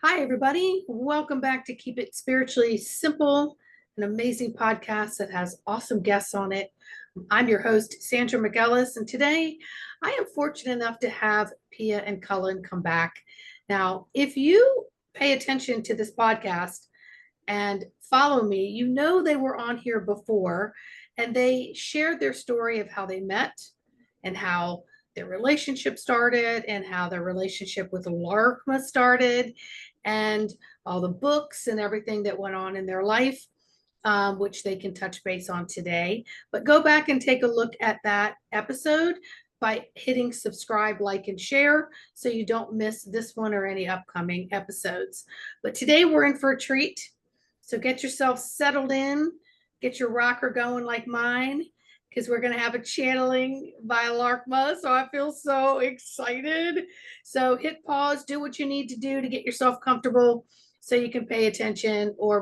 Hi, everybody. Welcome back to Keep It Spiritually Simple, an amazing podcast that has awesome guests on it. I'm your host, Sandra McEllis, and today I am fortunate enough to have Pia and Cullen come back. Now, if you pay attention to this podcast and follow me, you know they were on here before and they shared their story of how they met and how their relationship started and how their relationship with LAARKMAA started and all the books and everything that went on in their life, which they can touch base on today. But go back and take a look at that episode by hitting subscribe, like, and share so you don't miss this one or any upcoming episodes. But today we're in for a treat. So get yourself settled in, get your rocker going like mine, because we're going to have a channeling by LAARKMAA. So I feel so excited. So hit pause, do what you need to do to get yourself comfortable so you can pay attention, or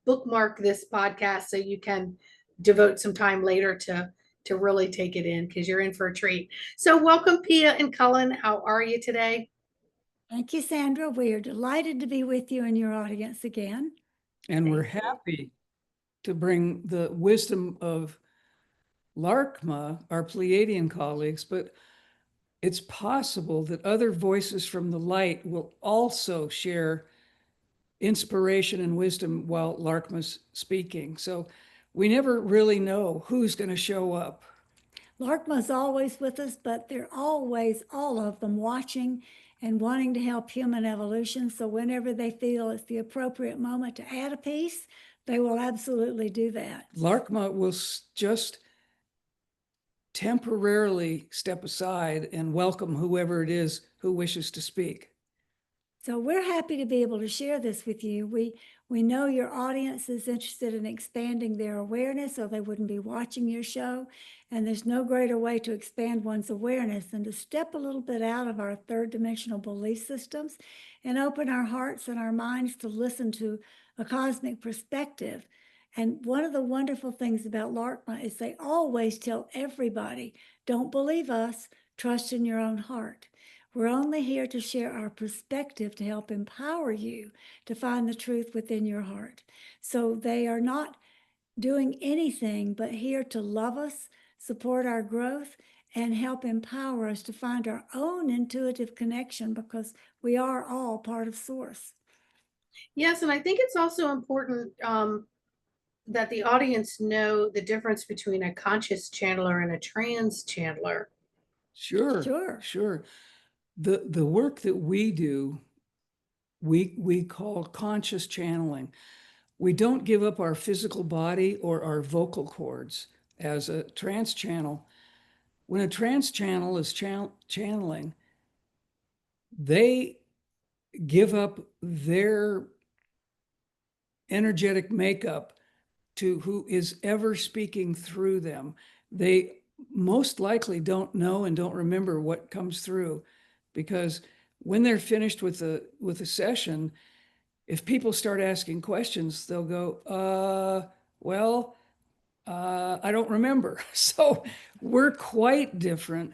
bookmark this podcast so you can devote some time later to really take it in, because you're in for a treat. So welcome, Pia and Cullen. How are you today? Thank you, Sandra. We are delighted to be with you and your audience again. And we're Thank you. happy to bring the wisdom of LAARKMAA, our Pleiadian colleagues, but it's possible that other voices from the light will also share inspiration and wisdom while LAARKMAA's speaking. So we never really know who's going to show up. LAARKMAA's always with us, but they're always, all of them, watching and wanting to help human evolution. So whenever they feel it's the appropriate moment to add a piece, they will absolutely do that. LAARKMAA will just temporarily step aside and welcome whoever it is who wishes to speak. So we're happy to be able to share this with you. We know your audience is interested in expanding their awareness, or they wouldn't be watching your show. And there's no greater way to expand one's awareness than to step a little bit out of our third dimensional belief systems and open our hearts and our minds to listen to a cosmic perspective. And one of the wonderful things about LAARKMAA is they always tell everybody, don't believe us, trust in your own heart. We're only here to share our perspective to help empower you to find the truth within your heart. So they are not doing anything but here to love us, support our growth, and help empower us to find our own intuitive connection, because we are all part of Source. Yes, and I think it's also important that the audience know the difference between a conscious channeler and a trance channeler. Sure. The work that we do, we call conscious channeling. We don't give up our physical body or our vocal cords as a trance channel. When a trance channel is channeling, they give up their energetic makeup to who is ever speaking through them. They most likely don't know and don't remember what comes through, because when they're finished with the session, if people start asking questions, they'll go, I don't remember. So we're quite different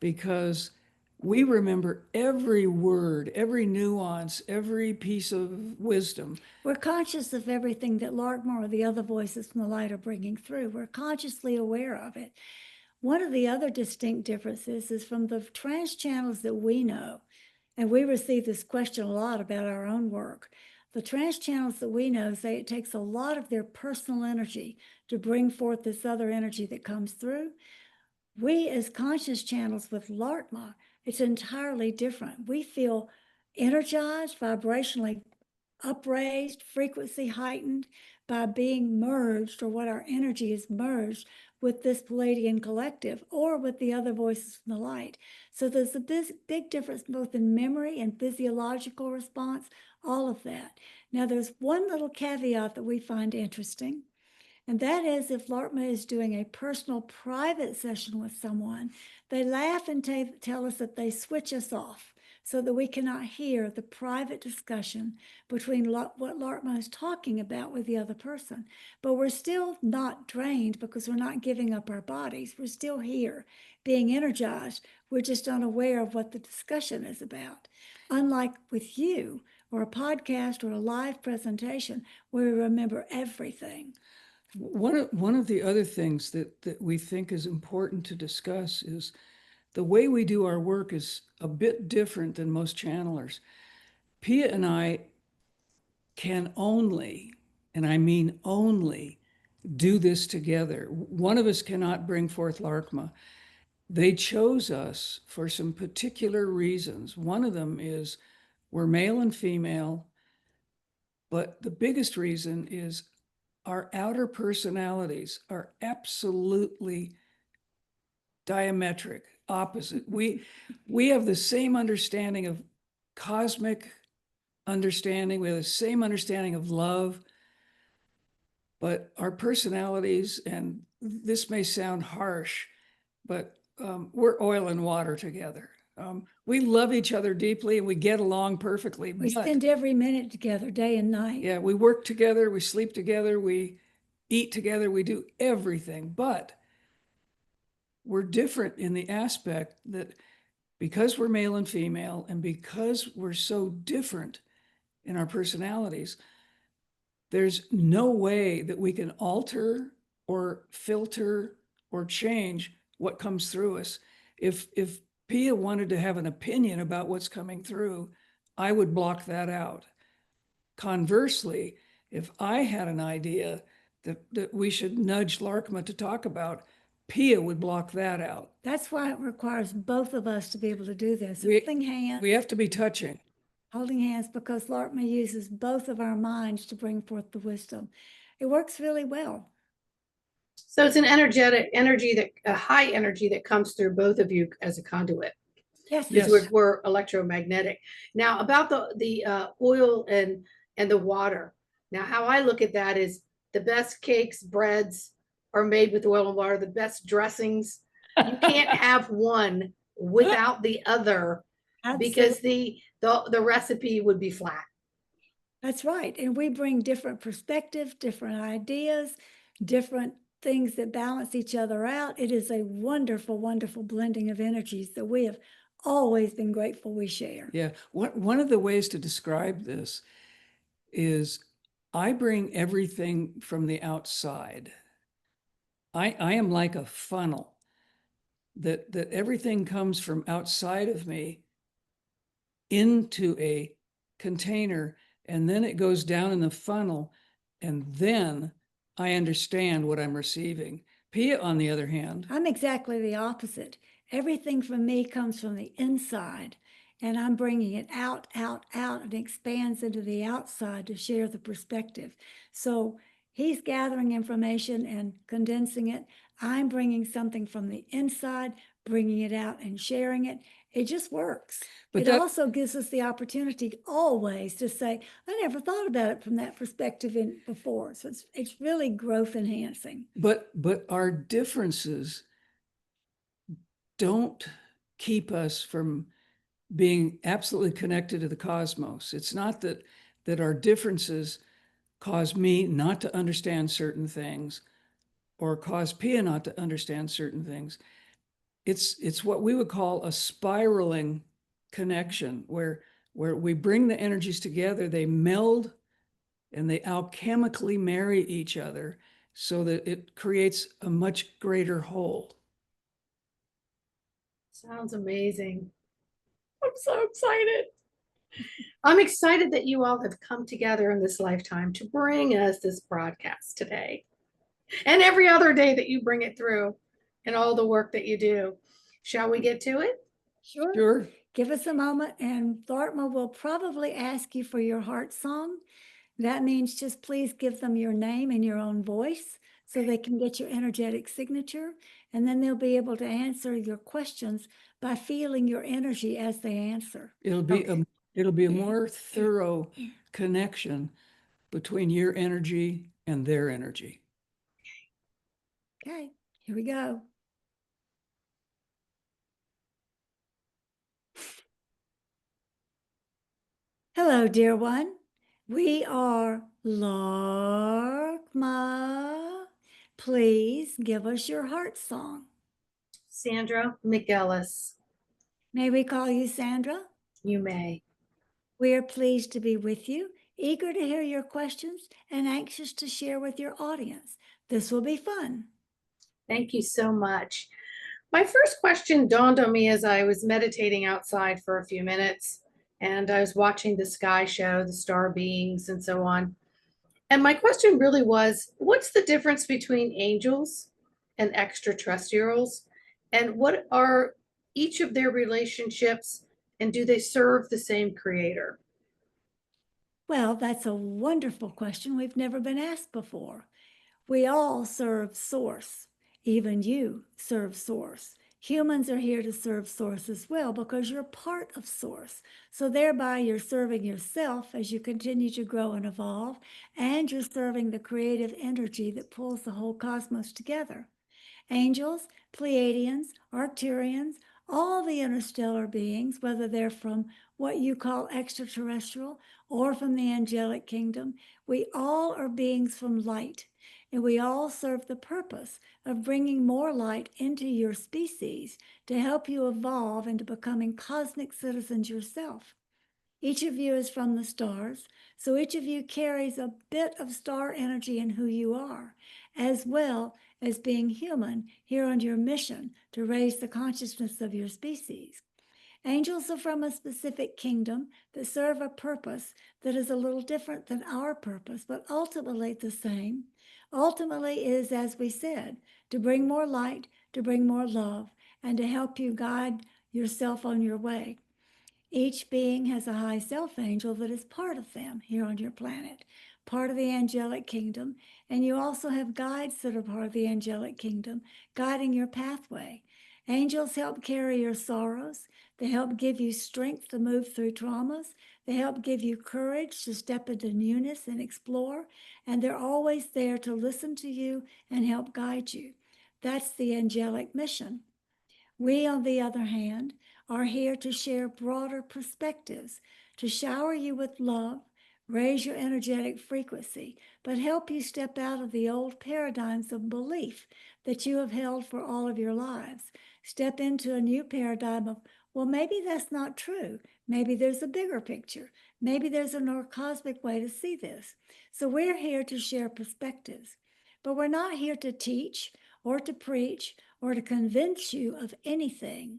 because we remember every word, every nuance, every piece of wisdom. We're conscious of everything that LAARKMAA or the other voices from the light are bringing through. We're consciously aware of it. One of the other distinct differences is from the trance channels that we know, and we receive this question a lot about our own work. The trance channels that we know say it takes a lot of their personal energy to bring forth this other energy that comes through. We, as conscious channels with LAARKMAA, it's entirely different. We feel energized, vibrationally upraised, frequency heightened by being merged, or what our energy is merged with this Pleiadian collective or with the other voices from the light. So there's a big difference both in memory and physiological response, all of that. Now, there's one little caveat that we find interesting, and that is if LAARKMAA is doing a personal private session with someone, they laugh and tell us that they switch us off so that we cannot hear the private discussion between what LAARKMAA is talking about with the other person. But we're still not drained because we're not giving up our bodies. We're still here being energized. We're just unaware of what the discussion is about. Unlike with you or a podcast or a live presentation where we remember everything. One of the other things that we think is important to discuss is the way we do our work is a bit different than most channelers. Pia and I can only, and I mean only, do this together. One of us cannot bring forth LAARKMAA. They chose us for some particular reasons. One of them is we're male and female, but the biggest reason is our outer personalities are absolutely diametric, opposite. We have the same understanding of cosmic understanding. We have the same understanding of love, but our personalities, and this may sound harsh, but we're oil and water together. We love each other deeply and we get along perfectly. We spend every minute together, day and night. Yeah, we work together, we sleep together, we eat together, we do everything. But we're different in the aspect that because we're male and female, and because we're so different in our personalities, there's no way that we can alter or filter or change what comes through us. If Pia wanted to have an opinion about what's coming through, I would block that out. Conversely, if I had an idea that we should nudge LAARKMAA to talk about, Pia would block that out. That's why it requires both of us to be able to do this. Holding hands. We have to be touching. Holding hands, because LAARKMAA uses both of our minds to bring forth the wisdom. It works really well. So it's an energy, a high energy that comes through both of you as a conduit. Yes. We're electromagnetic. Now about the oil and the water. Now how I look at that is the best cakes, breads are made with oil and water. The best dressings. You can't have one without the other. Absolutely. Because the recipe would be flat. That's right. And we bring different perspectives, different ideas, different things that balance each other out. It is a wonderful, wonderful blending of energies that we have always been grateful we share. Yeah. One of the ways to describe this is I bring everything from the outside. I am like a funnel that everything comes from outside of me into a container, and then it goes down in the funnel, and then I understand what I'm receiving. Pia, on the other hand, I'm exactly the opposite. Everything from me comes from the inside, and I'm bringing it out, and expands into the outside to share the perspective. So he's gathering information and condensing it. I'm bringing something from the inside, bringing it out and sharing it. It just works. But it also gives us the opportunity always to say, I never thought about it from that perspective before. So it's really growth enhancing. But our differences don't keep us from being absolutely connected to the cosmos. It's not that our differences cause me not to understand certain things or cause Pia not to understand certain things. It's what we would call a spiraling connection, where we bring the energies together, they meld and they alchemically marry each other so that it creates a much greater whole. Sounds amazing. I'm so excited. I'm excited that you all have come together in this lifetime to bring us this broadcast today and every other day that you bring it through and all the work that you do. Shall we get to it? Sure. Give us a moment, and LAARKMAA will probably ask you for your heart song. That means just please give them your name in your own voice so they can get your energetic signature, and then they'll be able to answer your questions by feeling your energy as they answer. It'll be a more thorough connection between your energy and their energy. Okay, here we go. Hello, dear one. We are LAARKMAA. Please give us your heart song. Sandra McGillis, May we call you Sandra? you may. We are pleased to be with you, eager to hear your questions and anxious to share with your audience. This will be fun. Thank you so much. My first question dawned on me as I was meditating outside for a few minutes, and I was watching the sky show, the star beings, and so on. And my question really was, what's the difference between angels and extraterrestrials? And what are each of their relationships, and do they serve the same creator? Well, that's a wonderful question we've never been asked before. We all serve Source. Even you serve Source. Humans are here to serve Source as well because you're part of Source. So thereby you're serving yourself as you continue to grow and evolve, and you're serving the creative energy that pulls the whole cosmos together. Angels, Pleiadians, Arcturians, all the interstellar beings, whether they're from what you call extraterrestrial or from the angelic kingdom, we all are beings from light. And we all serve the purpose of bringing more light into your species to help you evolve into becoming cosmic citizens yourself. Each of you is from the stars, so each of you carries a bit of star energy in who you are, as well as being human here on your mission to raise the consciousness of your species. Angels are from a specific kingdom that serve a purpose that is a little different than our purpose, but ultimately the same. Ultimately is, as we said, to bring more light, to bring more love, and to help you guide yourself on your way. Each being has a high self angel that is part of them here on your planet, part of the angelic kingdom. And you also have guides that are part of the angelic kingdom, guiding your pathway. Angels help carry your sorrows. They help give you strength to move through traumas. They help give you courage to step into newness and explore. And they're always there to listen to you and help guide you. That's the angelic mission. We, on the other hand, are here to share broader perspectives, to shower you with love, raise your energetic frequency, but help you step out of the old paradigms of belief that you have held for all of your lives. Step into a new paradigm of, well, maybe that's not true. Maybe there's a bigger picture. Maybe there's a more cosmic way to see this. So we're here to share perspectives, but we're not here to teach or to preach or to convince you of anything.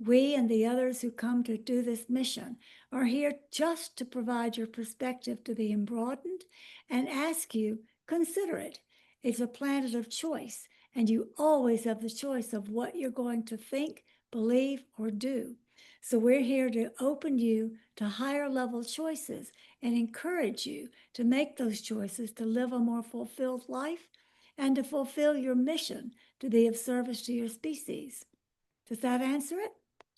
We and the others who come to do this mission are here just to provide your perspective to be broadened and ask you, consider it. It's a planet of choice, and you always have the choice of what you're going to think, believe, or do. So we're here to open you to higher level choices and encourage you to make those choices to live a more fulfilled life and to fulfill your mission to be of service to your species. Does that answer it?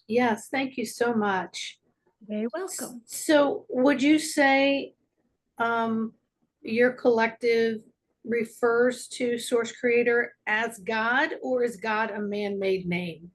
Yes, thank you so much. Very welcome. So, would you say your collective refers to Source Creator as God, or is God a man-made name?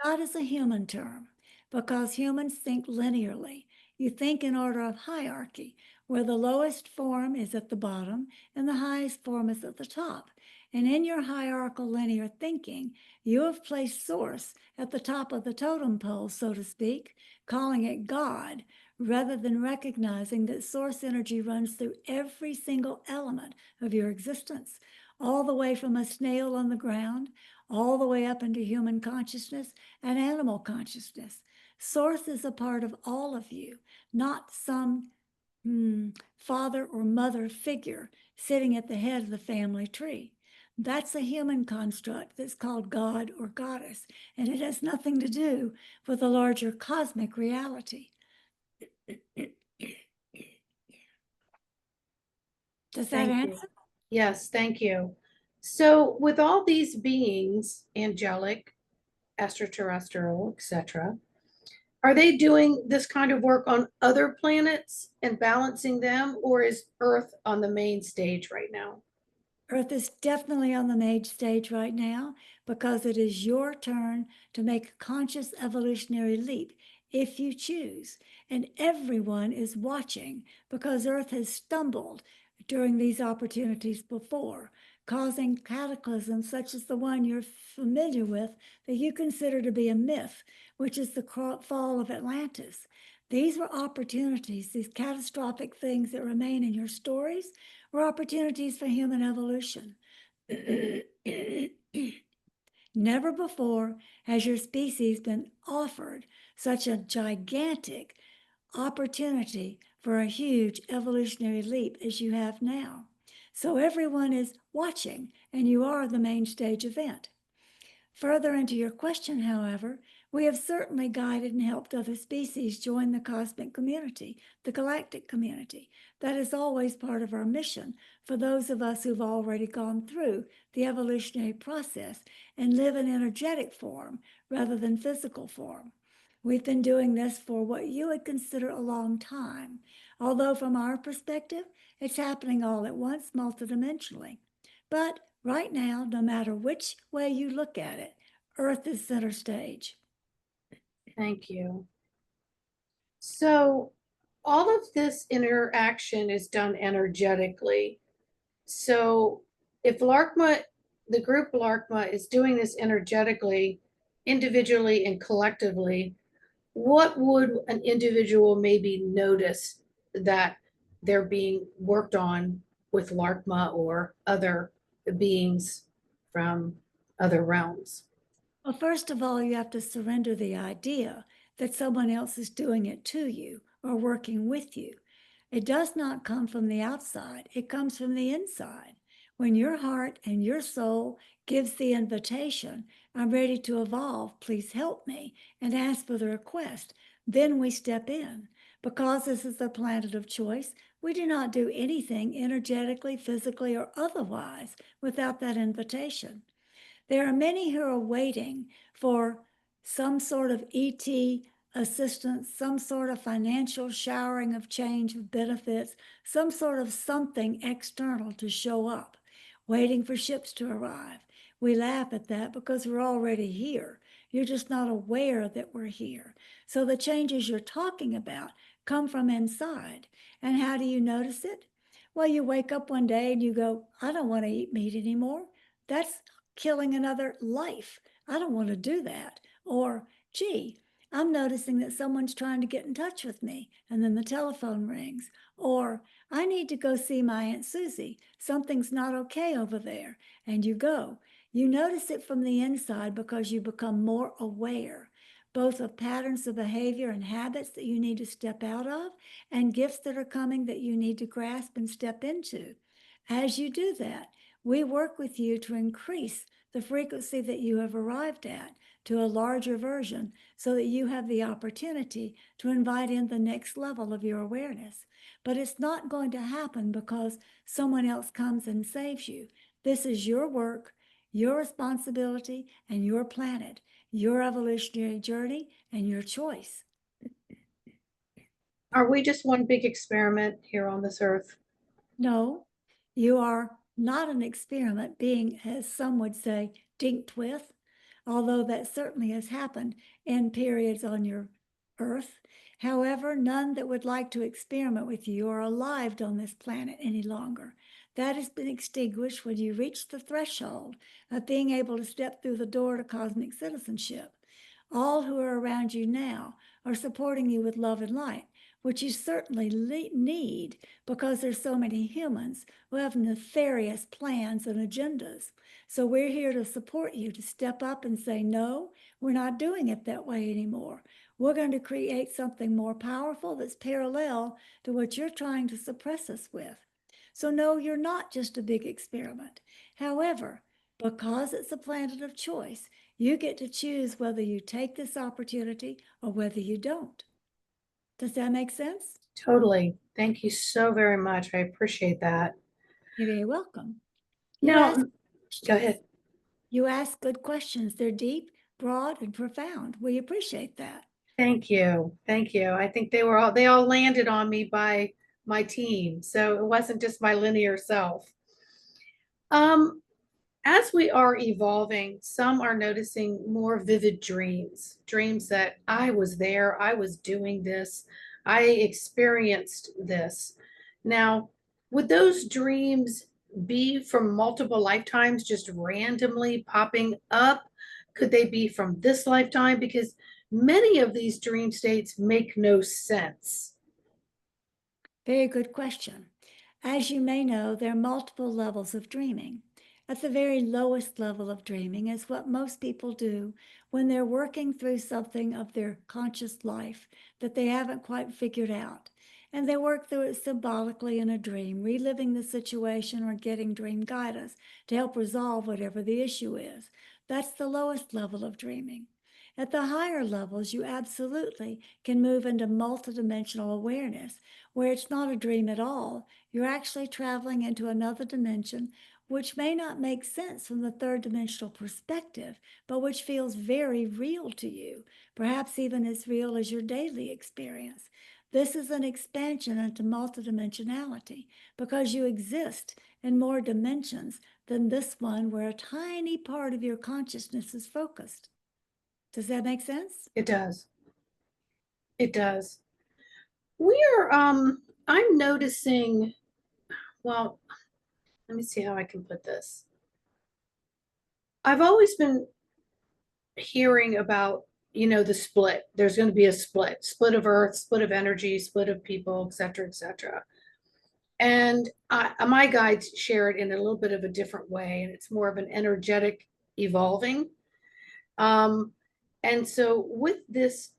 God is a human term because humans think linearly. You think in order of hierarchy, where the lowest form is at the bottom and the highest form is at the top. And in your hierarchical linear thinking, you have placed Source at the top of the totem pole, so to speak, calling it God, rather than recognizing that Source energy runs through every single element of your existence, all the way from a snail on the ground, all the way up into human consciousness and animal consciousness. Source is a part of all of you, not some father or mother figure sitting at the head of the family tree. That's a human construct that's called God or Goddess, and it has nothing to do with a larger cosmic reality. Does that Thank you. answer? Yes, thank you. So, with all these beings, angelic, extraterrestrial, etc., are they doing this kind of work on other planets and balancing them, or is Earth on the main stage right now? Earth is definitely on the main stage right now because it is your turn to make a conscious evolutionary leap if you choose. and everyone is watching because Earth has stumbled during these opportunities before, causing cataclysms such as the one you're familiar with that you consider to be a myth, which is the fall of Atlantis. These were opportunities, these catastrophic things that remain in your stories were opportunities for human evolution. Never before has your species been offered such a gigantic opportunity for a huge evolutionary leap as you have now. So everyone is watching, and you are the main stage event. Further into your question, however, we have certainly guided and helped other species join the cosmic community, the galactic community. That is always part of our mission for those of us who've already gone through the evolutionary process and live in energetic form rather than physical form. We've been doing this for what you would consider a long time, although from our perspective, it's happening all at once, multidimensionally. But right now, no matter which way you look at it, Earth is center stage. Thank you. So all of this interaction is done energetically. So if LAARKMAA, the group LAARKMAA is doing this energetically, individually and collectively, what would an individual maybe notice that they're being worked on with LAARKMAA or other beings from other realms? Well, first of all, you have to surrender the idea that someone else is doing it to you or working with you. It does not come from the outside, it comes from the inside. When your heart and your soul gives the invitation, I'm ready to evolve, please help me, and ask for the request, then we step in. Because this is the planet of choice, we do not do anything energetically, physically, or otherwise without that invitation. There are many who are waiting for some sort of ET assistance, some sort of financial showering of change of benefits, some sort of something external to show up, waiting for ships to arrive. We laugh at that because we're already here. You're just not aware that we're here. So the changes you're talking about come from inside. And how do you notice it? Well, you wake up one day and you go, I don't want to eat meat anymore. That's killing another life. I don't want to do that. Or, gee, I'm noticing that someone's trying to get in touch with me, and then the telephone rings. Or, I need to go see my Aunt Susie. Something's not okay over there. And you go. You notice it from the inside because you become more aware, both of patterns of behavior and habits that you need to step out of, and gifts that are coming that you need to grasp and step into. As you do that, we work with you to increase the frequency that you have arrived at to a larger version so that you have the opportunity to invite in the next level of your awareness. But it's not going to happen because someone else comes and saves you. This is your work, your responsibility, and your planet, your evolutionary journey, and your choice. Are we just one big experiment here on this earth? No, you are not an experiment being, as some would say, dinked with, although that certainly has happened in periods on your earth. However, none that would like to experiment with you are alive on this planet any longer. That has been extinguished when you reach the threshold of being able to step through the door to cosmic citizenship. All who are around you now are supporting you with love and light, which you certainly need because there's so many humans who have nefarious plans and agendas. So we're here to support you to step up and say, no, we're not doing it that way anymore. We're going to create something more powerful that's parallel to what you're trying to suppress us with. So no, you're not just a big experiment. However, because it's a planet of choice, you get to choose whether you take this opportunity or whether you don't. Does that make sense? Totally. Thank you so very much. I appreciate that. You're very welcome. Now, go ahead. You ask good questions. They're deep, broad, and profound. We appreciate that. Thank you. Thank you. I think they all landed on me by my team. So it wasn't just my linear self. As we are evolving, some are noticing more vivid dreams, dreams that I was there, I was doing this, I experienced this. Now, would those dreams be from multiple lifetimes just randomly popping up? Could they be from this lifetime? Because many of these dream states make no sense. Very good question. As you may know, there are multiple levels of dreaming. At the very lowest level of dreaming is what most people do when they're working through something of their conscious life that they haven't quite figured out. And they work through it symbolically in a dream, reliving the situation or getting dream guidance to help resolve whatever the issue is. That's the lowest level of dreaming. At the higher levels, you absolutely can move into multidimensional awareness, where it's not a dream at all. You're actually traveling into another dimension, which may not make sense from the third dimensional perspective, but which feels very real to you, perhaps even as real as your daily experience. This is an expansion into multidimensionality because you exist in more dimensions than this one where a tiny part of your consciousness is focused. Does that make sense? It does. It does. I'm noticing, well, let me see how I can put this. I've always been hearing about, the split. There's going to be a split of earth, split of energy, split of people, et cetera, et cetera. And my guides share it in a little bit of a different way, and it's more of an energetic evolving. And so with this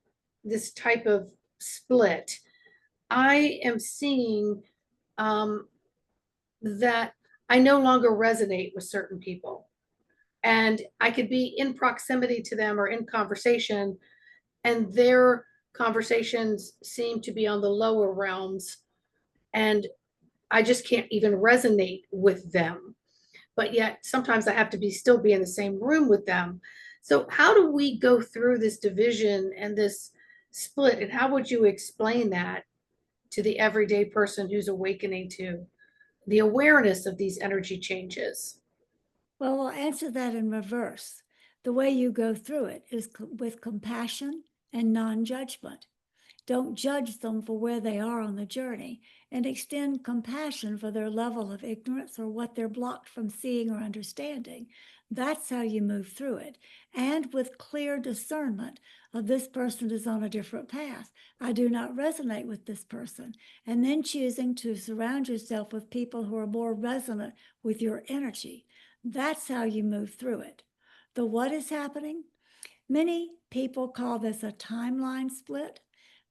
type of split, I am seeing that I no longer resonate with certain people. And I could be in proximity to them or in conversation, and their conversations seem to be on the lower realms. And I just can't even resonate with them. But yet sometimes I have to still be in the same room with them. So how do we go through this division and this split? And how would you explain that to the everyday person who's awakening to the awareness of these energy changes? Well, we'll answer that in reverse. The way you go through it is with compassion and non-judgment. Don't judge them for where they are on the journey, and extend compassion for their level of ignorance or what they're blocked from seeing or understanding. That's how you move through it. And with clear discernment of this person is on a different path. I do not resonate with this person. And then choosing to surround yourself with people who are more resonant with your energy. That's how you move through it. The what is happening? Many people call this a timeline split.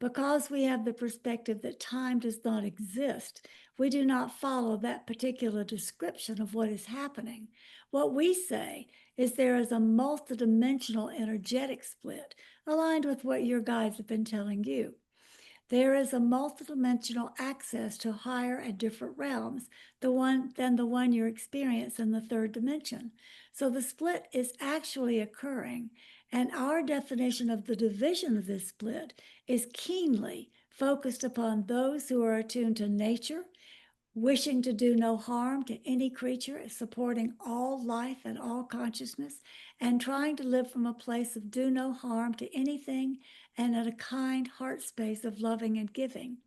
Because we have the perspective that time does not exist, we do not follow that particular description of what is happening. What we say is there is a multidimensional energetic split aligned with what your guides have been telling you. There is a multidimensional access to higher and different realms than the one you experience in the third dimension. So the split is actually occurring, and our definition of the division of this split is keenly focused upon those who are attuned to nature, wishing to do no harm to any creature, supporting all life and all consciousness, and trying to live from a place of do no harm to anything and at a kind heart space of loving and giving.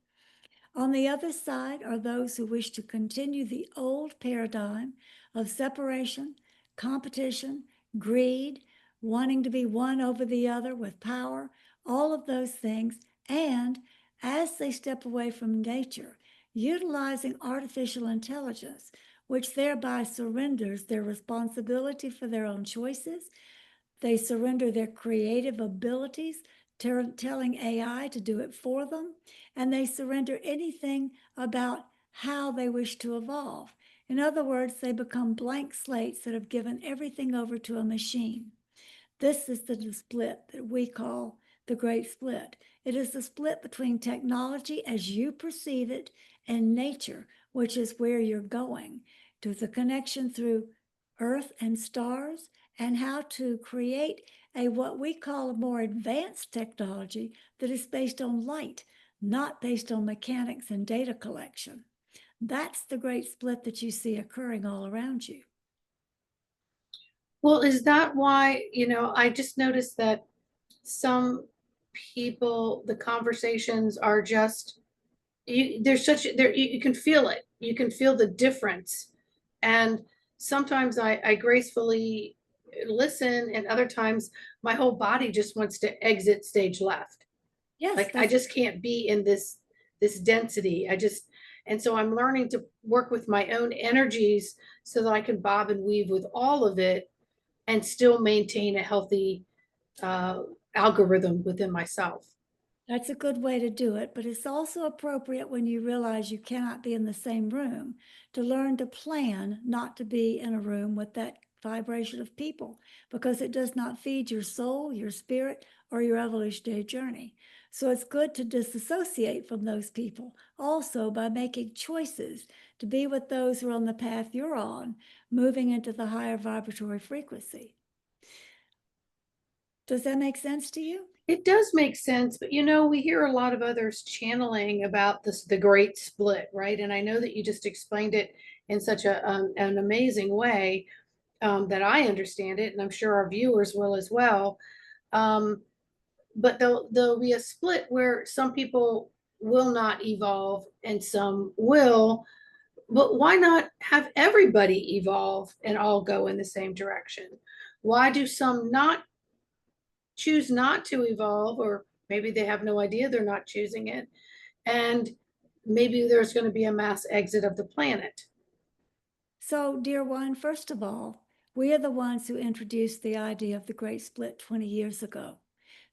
On the other side are those who wish to continue the old paradigm of separation, competition, greed, wanting to be one over the other with power, all of those things, and as they step away from nature, utilizing artificial intelligence, which thereby surrenders their responsibility for their own choices. They surrender their creative abilities, telling AI to do it for them, and they surrender anything about how they wish to evolve. In other words, they become blank slates that have given everything over to a machine. This is the split that we call the Great Split. It is the split between technology as you perceive it and nature, which is where you're going, to the connection through Earth and stars, and how to create what we call a more advanced technology that is based on light, not based on mechanics and data collection. That's the great split that you see occurring all around you. Well, is that why, I just noticed that some people, the conversations are just, there's such, there, you can feel it. You can feel the difference. And sometimes I gracefully listen, and other times my whole body just wants to exit stage left. Yes, Like I just can't be in this density. And so I'm learning to work with my own energies so that I can bob and weave with all of it and still maintain a healthy uh, algorithm within myself. that's a good way to do it, but it's also appropriate when you realize you cannot be in the same room to learn to plan not to be in a room with that vibration of people, because it does not feed your soul, your spirit, or your evolutionary journey. So it's good to disassociate from those people also by making choices to be with those who are on the path you're on, moving into the higher vibratory frequency. Does that make sense to you? It does make sense, but we hear a lot of others channeling about the great split, right? And I know that you just explained it in such an amazing way, that I understand it, and I'm sure our viewers will as well. Um, but there'll be a split where some people will not evolve and some will. But why not have everybody evolve and all go in the same direction? Why do some not choose not to evolve, or maybe they have no idea they're not choosing it, and maybe there's going to be a mass exit of the planet? So, dear one, first of all, we are the ones who introduced the idea of the Great Split 20 years ago.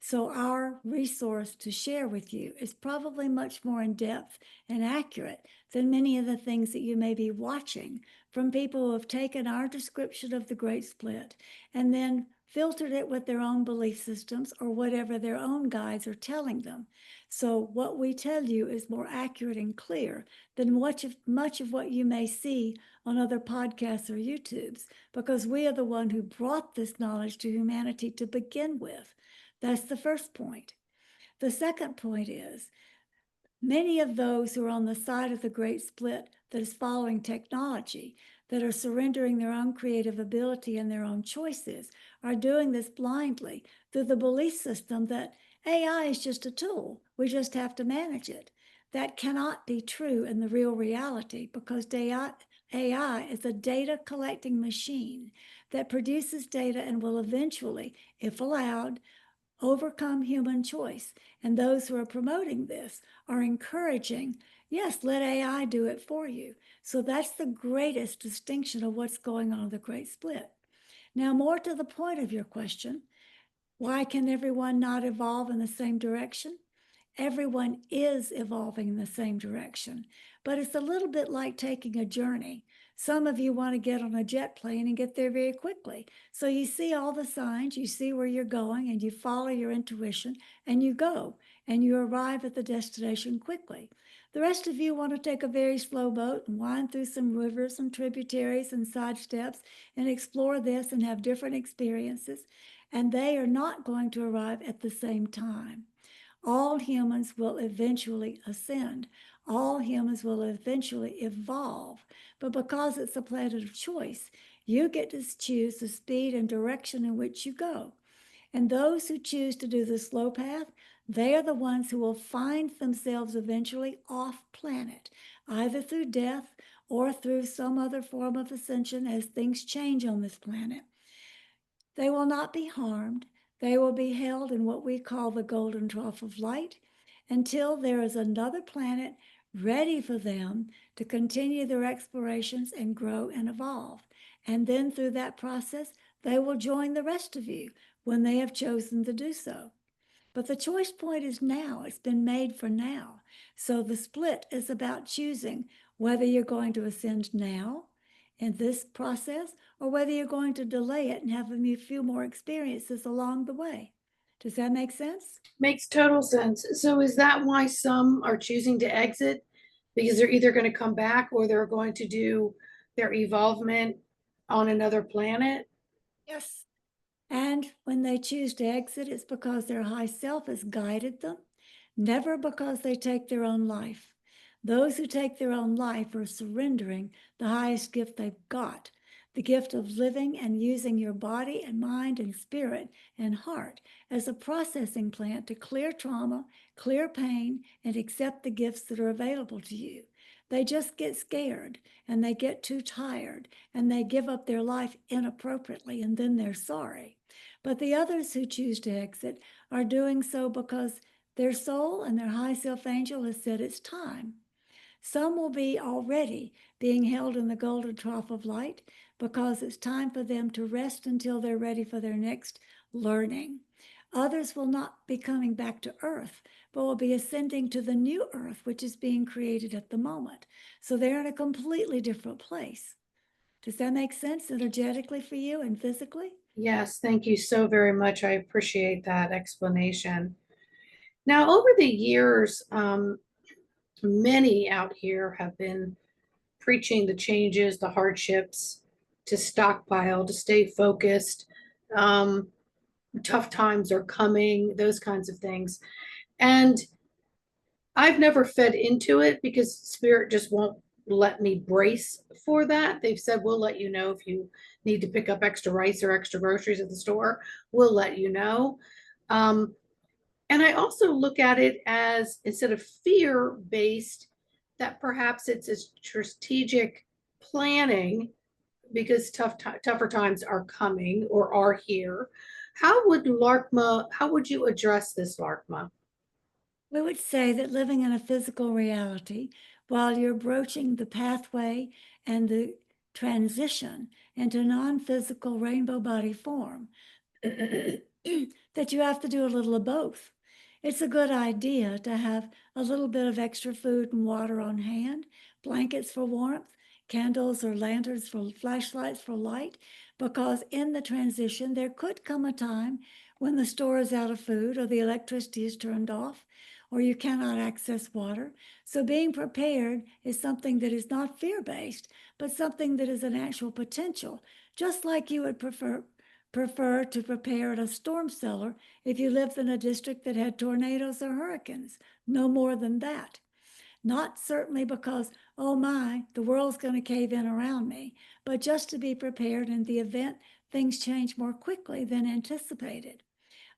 So our resource to share with you is probably much more in depth and accurate than many of the things that you may be watching from people who have taken our description of the Great Split and then filtered it with their own belief systems or whatever their own guides are telling them. So what we tell you is more accurate and clear than much of what you may see on other podcasts or YouTubes, because we are the one who brought this knowledge to humanity to begin with. That's the first point. The second point is many of those who are on the side of the Great Split that is following technology, that are surrendering their own creative ability and their own choices, are doing this blindly through the belief system that AI is just a tool. We just have to manage it. That cannot be true in the real reality, because AI is a data collecting machine that produces data and will eventually, if allowed, overcome human choice. And those who are promoting this are encouraging, yes, let AI do it for you. So that's the greatest distinction of what's going on in the Great Split. Now, more to the point of your question, why can everyone not evolve in the same direction? Everyone is evolving in the same direction, but it's a little bit like taking a journey. Some of you want to get on a jet plane and get there very quickly. So you see all the signs, you see where you're going, and you follow your intuition, and you go, and you arrive at the destination quickly. The rest of you want to take a very slow boat and wind through some rivers and tributaries and side steps and explore this and have different experiences, and they are not going to arrive at the same time. All humans will eventually ascend. All humans will eventually evolve. But because it's a planet of choice, you get to choose the speed and direction in which you go. And those who choose to do the slow path, they are the ones who will find themselves eventually off planet, either through death or through some other form of ascension as things change on this planet. They will not be harmed. They will be held in what we call the golden trough of light until there is another planet ready for them to continue their explorations and grow and evolve. And then through that process, they will join the rest of you when they have chosen to do so. But the choice point is now. It's been made for now. So the split is about choosing whether you're going to ascend now in this process or whether you're going to delay it and have a few more experiences along the way. Does that make sense? Makes total sense. So is that why some are choosing to exit? Because they're either going to come back or they're going to do their evolvement on another planet? Yes. And when they choose to exit, it's because their high self has guided them, never because they take their own life. Those who take their own life are surrendering the highest gift they've got. the gift of living and using your body and mind and spirit and heart as a processing plant to clear trauma, clear pain, and accept the gifts that are available to you. They just get scared and they get too tired and they give up their life inappropriately, and then they're sorry. But the others who choose to exit are doing so because their soul and their high self angel has said it's time. Some will be already being held in the golden trough of light because it's time for them to rest until they're ready for their next learning. Others will not be coming back to earth, but will be ascending to the new earth, which is being created at the moment. So they're in a completely different place. Does that make sense energetically for you and physically? Yes, thank you so very much. I appreciate that explanation. Now, over the years, many out here have been preaching the changes, the hardships, to stockpile, to stay focused. Um, Tough times are coming, those kinds of things. And I've never fed into it because spirit just won't let me brace for that. They've said, we'll let you know if you need to pick up extra rice or extra groceries at the store. We'll let you know. Um, and I also look at it as, instead of fear based, that perhaps it's a strategic planning because tougher times are coming or are here. How would LAARKMAA, how would you address this, LAARKMAA? We would say that living in a physical reality while you're broaching the pathway and the transition into non-physical rainbow body form, that you have to do a little of both. It's a good idea to have a little bit of extra food and water on hand, blankets for warmth, candles or lanterns for flashlights for light, because in the transition, there could come a time when the store is out of food or the electricity is turned off or you cannot access water. So being prepared is something that is not fear-based, but something that is an actual potential, just like you would prefer to prepare at a storm cellar if you lived in a district that had tornadoes or hurricanes. No more than that. Not certainly because, oh my, the world's going to cave in around me, but just to be prepared in the event things change more quickly than anticipated.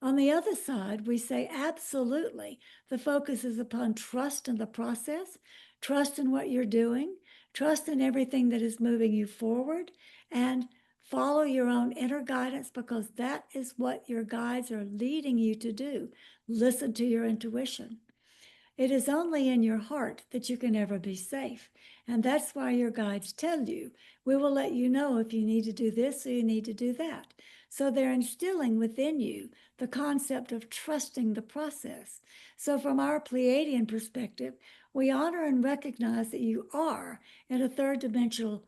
On the other side, we say absolutely. The focus is upon trust in the process, trust in what you're doing, trust in everything that is moving you forward, and follow your own inner guidance because that is what your guides are leading you to do. Listen to your intuition. It is only in your heart that you can ever be safe. And that's why your guides tell you, we will let you know if you need to do this or you need to do that. So they're instilling within you the concept of trusting the process. So from our Pleiadian perspective, we honor and recognize that you are in a third dimensional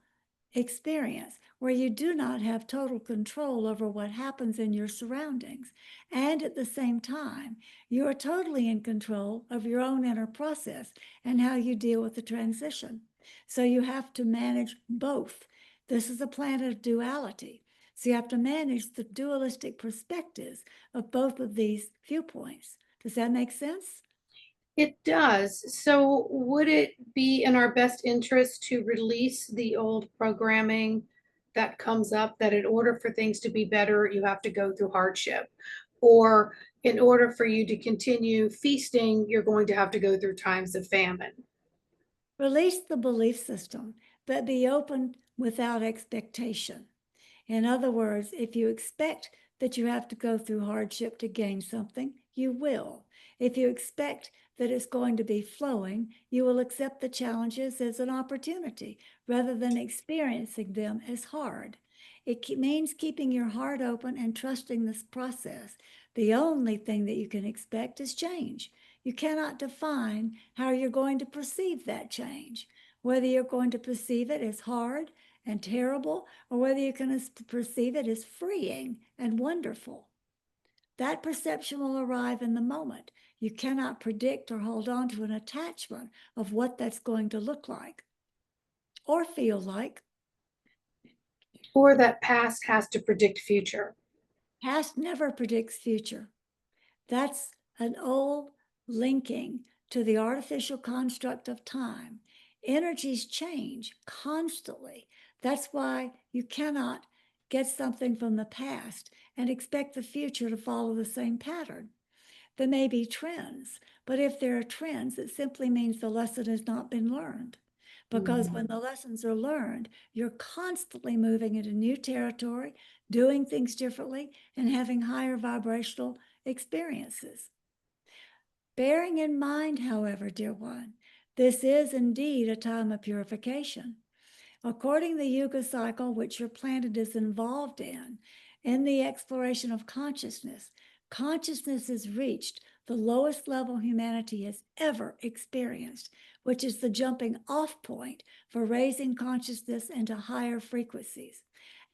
experience where you do not have total control over what happens in your surroundings. And at the same time, you are totally in control of your own inner process and how you deal with the transition. So you have to manage both. This is a planet of duality. So you have to manage the dualistic perspectives of both of these viewpoints. Does that make sense? It does. So would it be in our best interest to release the old programming that comes up that in order for things to be better, you have to go through hardship? Or in order for you to continue feasting, you're going to have to go through times of famine? Release the belief system, but be open without expectation. In other words, if you expect that you have to go through hardship to gain something, you will. If you expect that it's going to be flowing, you will accept the challenges as an opportunity rather than experiencing them as hard. It means keeping your heart open and trusting this process. The only thing that you can expect is change. You cannot define how you're going to perceive that change, whether you're going to perceive it as hard and terrible, or whether you can perceive it as freeing and wonderful. That perception will arrive in the moment. You cannot predict or hold on to an attachment of what that's going to look like or feel like. Or that past has to predict future? Past never predicts future. That's an old linking to the artificial construct of time. Energies change constantly. That's why you cannot get something from the past and expect the future to follow the same pattern. There may be trends, but if there are trends, it simply means the lesson has not been learned. Because when the lessons are learned, you're constantly moving into new territory, doing things differently, and having higher vibrational experiences. Bearing in mind, however, dear one, this is indeed a time of purification. According to the Yuga cycle, which your planet is involved in the exploration of consciousness, consciousness has reached the lowest level humanity has ever experienced, which is the jumping off point for raising consciousness into higher frequencies.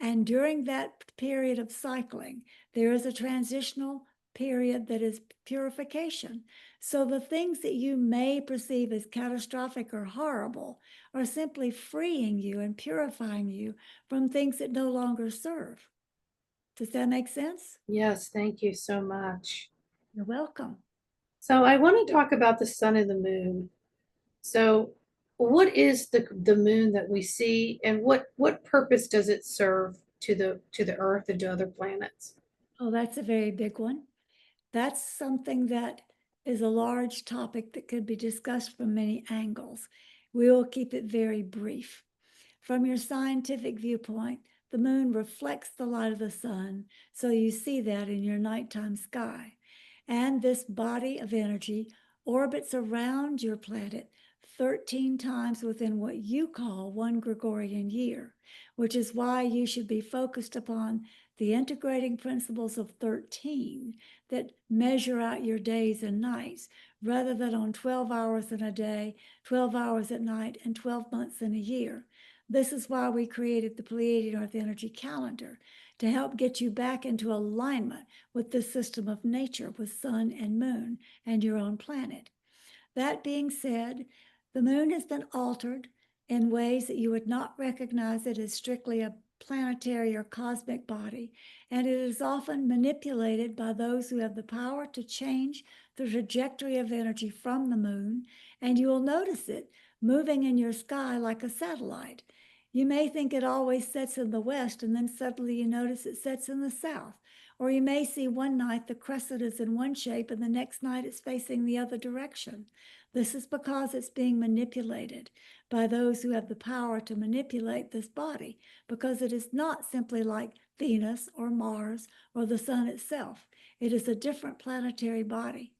And during that period of cycling, there is a transitional period that is purification. So the things that you may perceive as catastrophic or horrible are simply freeing you and purifying you from things that no longer serve. Does that make sense? Yes, thank you so much. You're welcome. So I want to talk about the sun and the moon. So what is the moon that we see, and what purpose does it serve to the earth and to other planets? Oh, that's a very big one. That's something that is a large topic that could be discussed from many angles. We will keep it very brief. From your scientific viewpoint, the moon reflects the light of the sun, so you see that in your nighttime sky. And this body of energy orbits around your planet 13 times within what you call one Gregorian year, which is why you should be focused upon the integrating principles of 13 that measure out your days and nights, rather than on 12 hours in a day, 12 hours at night, and 12 months in a year. This is why we created the Pleiadian Earth Energy Calendar, to help get you back into alignment with the system of nature, with sun and moon and your own planet. That being said, the moon has been altered in ways that you would not recognize it as strictly a planetary or cosmic body, and it is often manipulated by those who have the power to change the trajectory of energy from the moon, and you will notice it moving in your sky like a satellite. You may think it always sets in the west, and then suddenly you notice it sets in the south. Or you may see one night the crescent is in one shape and the next night it's facing the other direction. This is because it's being manipulated by those who have the power to manipulate this body, because it is not simply like Venus or Mars or the sun itself. It is a different planetary body.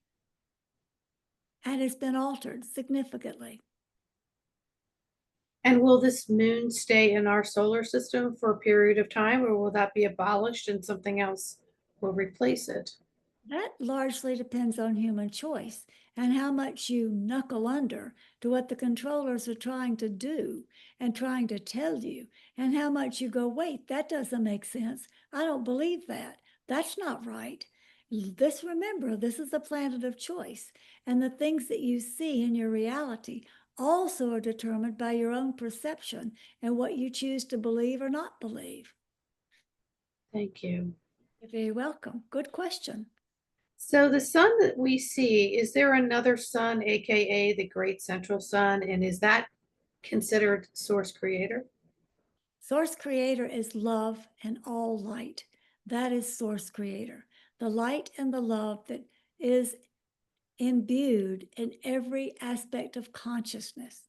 And it's been altered significantly. And will this moon stay in our solar system for a period of time, or will that be abolished and something else will replace it? That largely depends on human choice and how much you knuckle under to what the controllers are trying to do and trying to tell you, and how much you go, wait, that doesn't make sense. I don't believe that. That's not right. Remember, this is a planet of choice, and the things that you see in your reality also are determined by your own perception and what you choose to believe or not believe. Thank you. You're very welcome. Good question. So the sun that we see, is there another sun, aka the great central sun, and is that considered source creator? Source creator is love and all light. That is source creator. The light and the love that is imbued in every aspect of consciousness.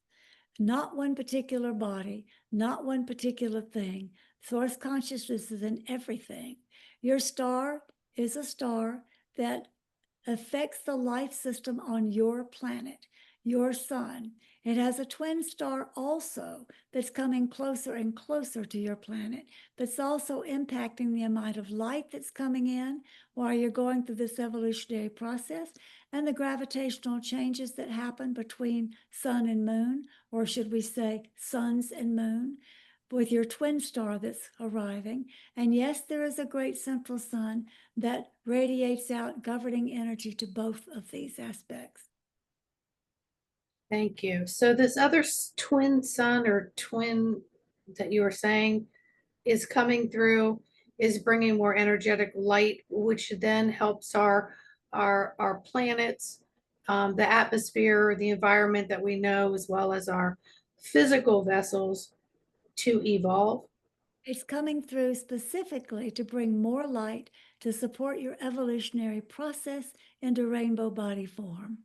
Not one particular body, not one particular thing. Source consciousness is in everything. Your star is a star that affects the life system on your planet, your sun. It has a twin star also that's coming closer and closer to your planet, that's also impacting the amount of light that's coming in while you're going through this evolutionary process, and the gravitational changes that happen between sun and moon, or should we say suns and moon, with your twin star that's arriving. And yes, there is a great central sun that radiates out governing energy to both of these aspects. Thank you. So this other twin sun or twin that you were saying is coming through, is bringing more energetic light, which then helps our planets, the atmosphere, the environment that we know, as well as our physical vessels to evolve? It's coming through specifically to bring more light to support your evolutionary process into rainbow body form.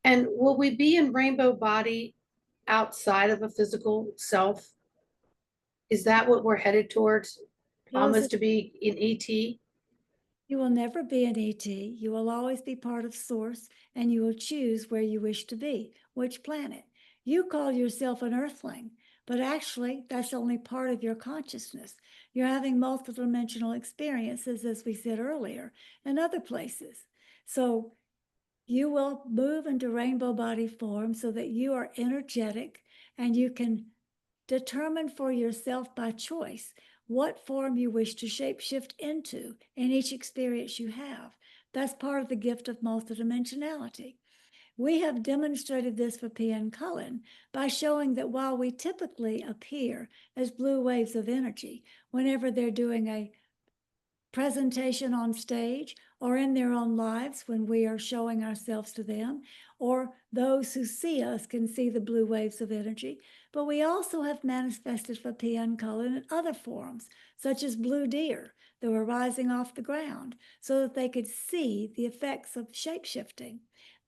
And will we be in rainbow body outside of a physical self? Is that what we're headed towards? Those Almost are to be in ET? You will never be an ET. You will always be part of Source, and you will choose where you wish to be, which planet. You call yourself an Earthling, but actually, that's only part of your consciousness. You're having multidimensional experiences, as we said earlier, in other places. So you will move into rainbow body form so that you are energetic and you can determine for yourself by choice what form you wish to shapeshift into in each experience you have. That's part of the gift of multidimensionality. We have demonstrated this for Pia and Cullen by showing that while we typically appear as blue waves of energy whenever they're doing a presentation on stage or in their own lives when we are showing ourselves to them, or those who see us can see the blue waves of energy. But we also have manifested for Pia and Cullen in other forms, such as blue deer that were rising off the ground so that they could see the effects of shapeshifting.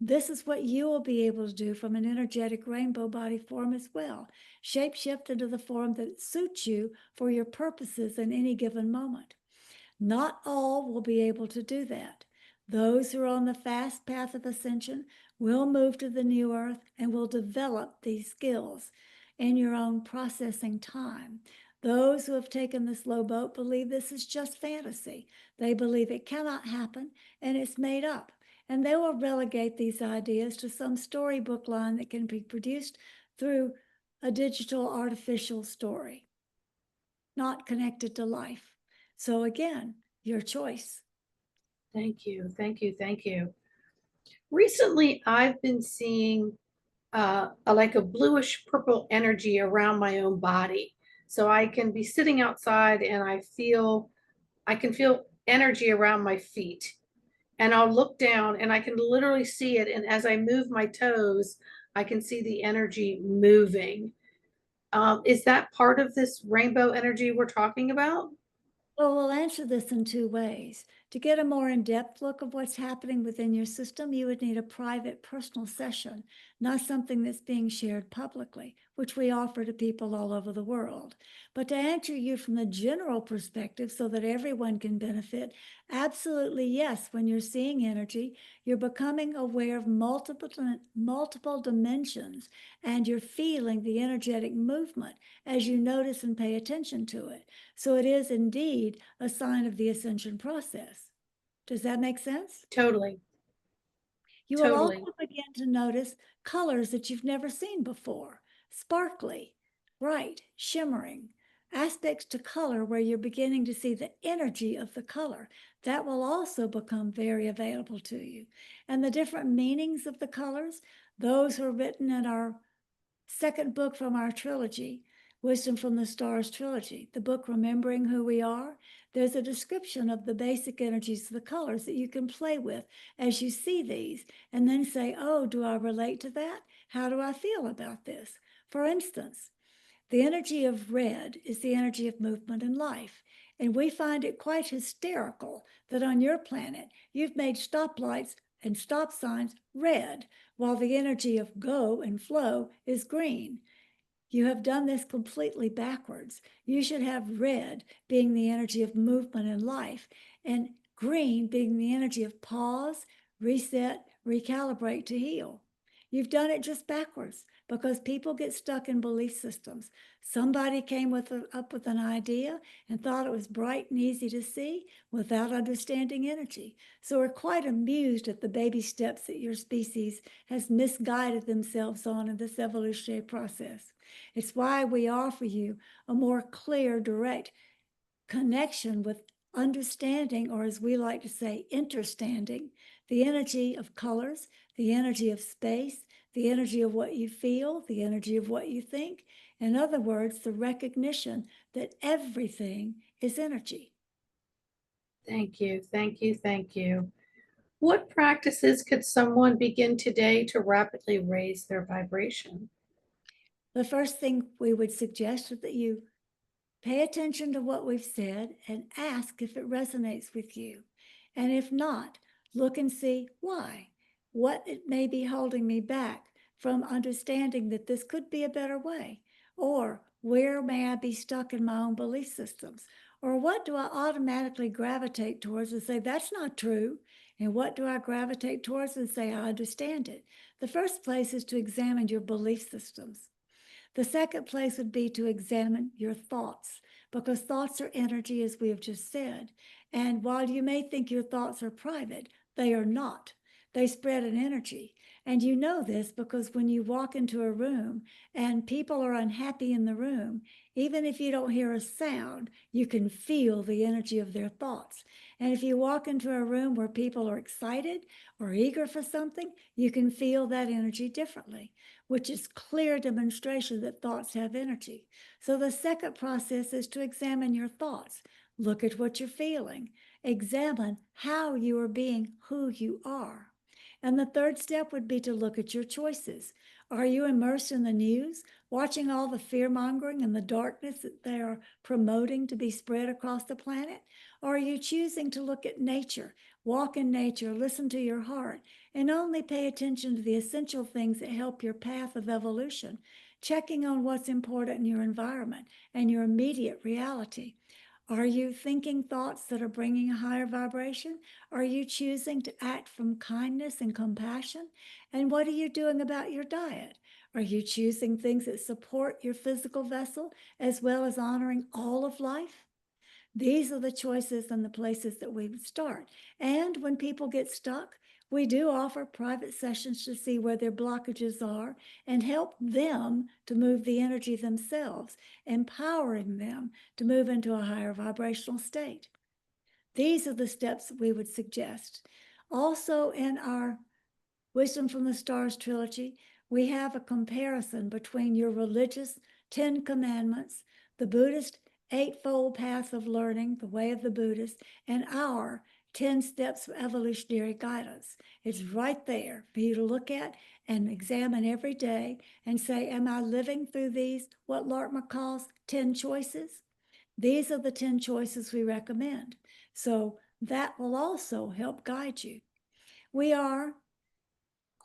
This is what you will be able to do from an energetic rainbow body form as well. Shapeshift into the form that suits you for your purposes in any given moment. Not all will be able to do that. Those who are on the fast path of ascension will move to the new earth and will develop these skills in your own processing time. Those who have taken the slow boat believe this is just fantasy. They believe it cannot happen and it's made up. And they will relegate these ideas to some storybook line that can be produced through a digital artificial story, not connected to life. So again, your choice. Thank you, thank you, thank you. Recently, I've been seeing like a bluish purple energy around my own body. So I can be sitting outside and I can feel energy around my feet. And I'll look down and I can literally see it. And as I move my toes, I can see the energy moving. Is that part of this rainbow energy we're talking about? Well, we'll answer this in two ways. To get a more in-depth look of what's happening within your system, you would need a private, personal session, not something that's being shared publicly, which we offer to people all over the world. But to answer you from the general perspective so that everyone can benefit, absolutely yes, when you're seeing energy, you're becoming aware of multiple dimensions, and you're feeling the energetic movement as you notice and pay attention to it. So it is indeed a sign of the ascension process. Does that make sense? Totally, You will totally. also begin to notice colors that you've never seen before, sparkly, bright, shimmering, aspects to color where you're beginning to see the energy of the color. That will also become very available to you. And the different meanings of the colors, those are written in our second book from our trilogy, Wisdom from the Stars trilogy, the book Remembering Who We Are. There's a description of the basic energies of the colors that you can play with as you see these and then say, oh, do I relate to that? How do I feel about this? For instance, the energy of red is the energy of movement and life. And we find it quite hysterical that on your planet, you've made stoplights and stop signs red, while the energy of go and flow is green. You have done this completely backwards. You should have red being the energy of movement and life, and green being the energy of pause, reset, recalibrate to heal. You've done it just backwards because people get stuck in belief systems. Somebody came up with an idea and thought it was bright and easy to see without understanding energy. So we're quite amused at the baby steps that your species has misguided themselves on in this evolutionary process. It's why we offer you a more clear, direct connection with understanding, or as we like to say, interstanding, the energy of colors, the energy of space, the energy of what you feel, the energy of what you think. In other words, the recognition that everything is energy. Thank you, thank you, thank you. What practices could someone begin today to rapidly raise their vibration? The first thing we would suggest is that you pay attention to what we've said and ask if it resonates with you. And if not, look and see why. What it may be holding me back from understanding that this could be a better way. Or where may I be stuck in my own belief systems? Or what do I automatically gravitate towards and say, that's not true? And what do I gravitate towards and say, I understand it? The first place is to examine your belief systems. The second place would be to examine your thoughts, because thoughts are energy, as we have just said. And while you may think your thoughts are private, they are not. They spread an energy. And you know this because when you walk into a room and people are unhappy in the room, even if you don't hear a sound, you can feel the energy of their thoughts. And if you walk into a room where people are excited or eager for something, you can feel that energy differently, which is clear demonstration that thoughts have energy. So the second process is to examine your thoughts. Look at what you're feeling. Examine how you are being who you are. And the third step would be to look at your choices. Are you immersed in the news, watching all the fear-mongering and the darkness that they are promoting to be spread across the planet? Or are you choosing to look at nature, walk in nature, listen to your heart, and only pay attention to the essential things that help your path of evolution, checking on what's important in your environment and your immediate reality? Are you thinking thoughts that are bringing a higher vibration? Are you choosing to act from kindness and compassion? And what are you doing about your diet? Are you choosing things that support your physical vessel as well as honoring all of life? These are the choices and the places that we would start. And when people get stuck, we do offer private sessions to see where their blockages are and help them to move the energy themselves, empowering them to move into a higher vibrational state. These are the steps that we would suggest. Also, in our Wisdom from the Stars trilogy, we have a comparison between your religious 10 commandments, the Buddhist Eightfold Path of Learning, the way of the Buddhist, and our 10 steps of evolutionary guidance. It's right there for you to look at and examine every day and say, am I living through these, what LAARKMAA calls 10 choices? These are the 10 choices we recommend. So that will also help guide you. We are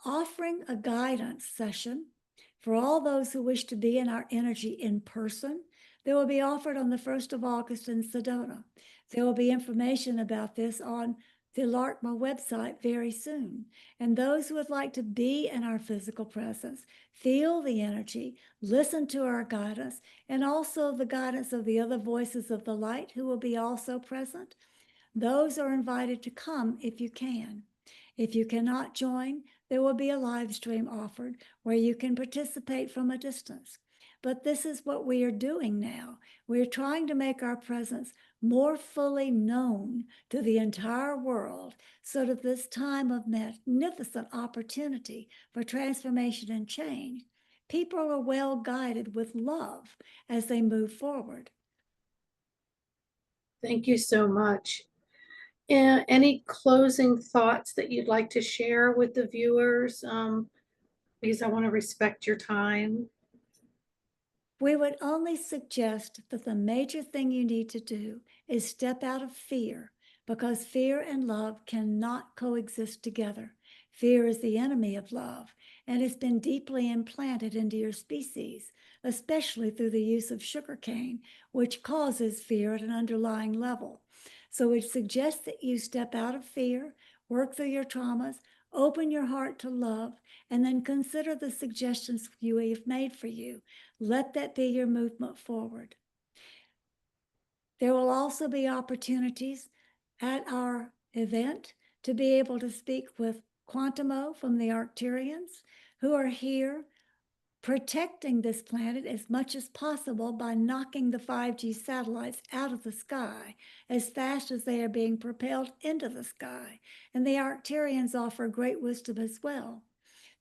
offering a guidance session for all those who wish to be in our energy in person. They will be offered on the 1st of August in Sedona. There will be information about this on the LAARKMAA website very soon. And those who would like to be in our physical presence, feel the energy, listen to our guidance, and also the guidance of the other voices of the light who will be also present, those are invited to come if you can. If you cannot join, there will be a live stream offered where you can participate from a distance. But this is what we are doing now. We're trying to make our presence more fully known to the entire world so that this time of magnificent opportunity for transformation and change, people are well guided with love as they move forward. Thank you so much. And any closing thoughts that you'd like to share with the viewers? Because I want to respect your time. We would only suggest that the major thing you need to do is step out of fear, because fear and love cannot coexist together. Fear is the enemy of love, and it's been deeply implanted into your species, especially through the use of sugarcane, which causes fear at an underlying level. So we suggest that you step out of fear, work through your traumas, open your heart to love, and then consider the suggestions we have made for you. Let that be your movement forward. There will also be opportunities at our event to be able to speak with Quantimo from the Arcturians, who are here protecting this planet as much as possible by knocking the 5G satellites out of the sky as fast as they are being propelled into the sky. And the Arcturians offer great wisdom as well.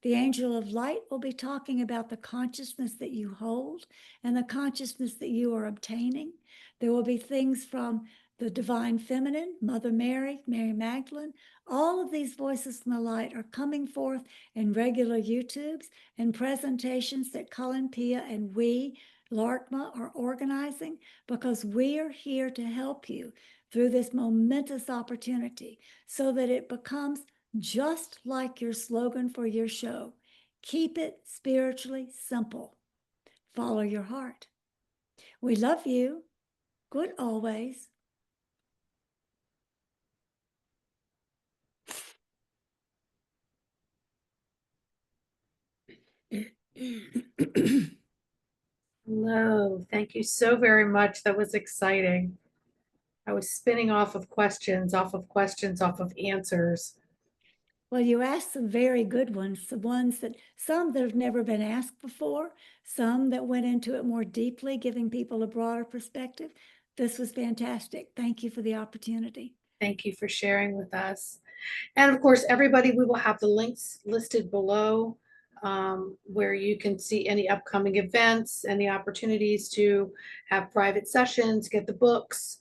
The angel of light will be talking about the consciousness that you hold and the consciousness that you are obtaining. There will be things from The Divine Feminine, Mother Mary, Mary Magdalene, all of these voices from the light are coming forth in regular YouTubes and presentations that Cullen, Pia, and we, LAARKMAA, are organizing, because we are here to help you through this momentous opportunity so that it becomes just like your slogan for your show. Keep it spiritually simple. Follow your heart. We love you. Good always. Hello, thank you so very much. That was exciting. I was spinning off of questions, off of questions, off of answers. Well, you asked some very good ones, the ones that some that have never been asked before, some that went into it more deeply, giving people a broader perspective. This was fantastic. Thank you for the opportunity. Thank you for sharing with us. And of course, everybody, we will have the links listed below where you can see any upcoming events, any opportunities to have private sessions, get the books,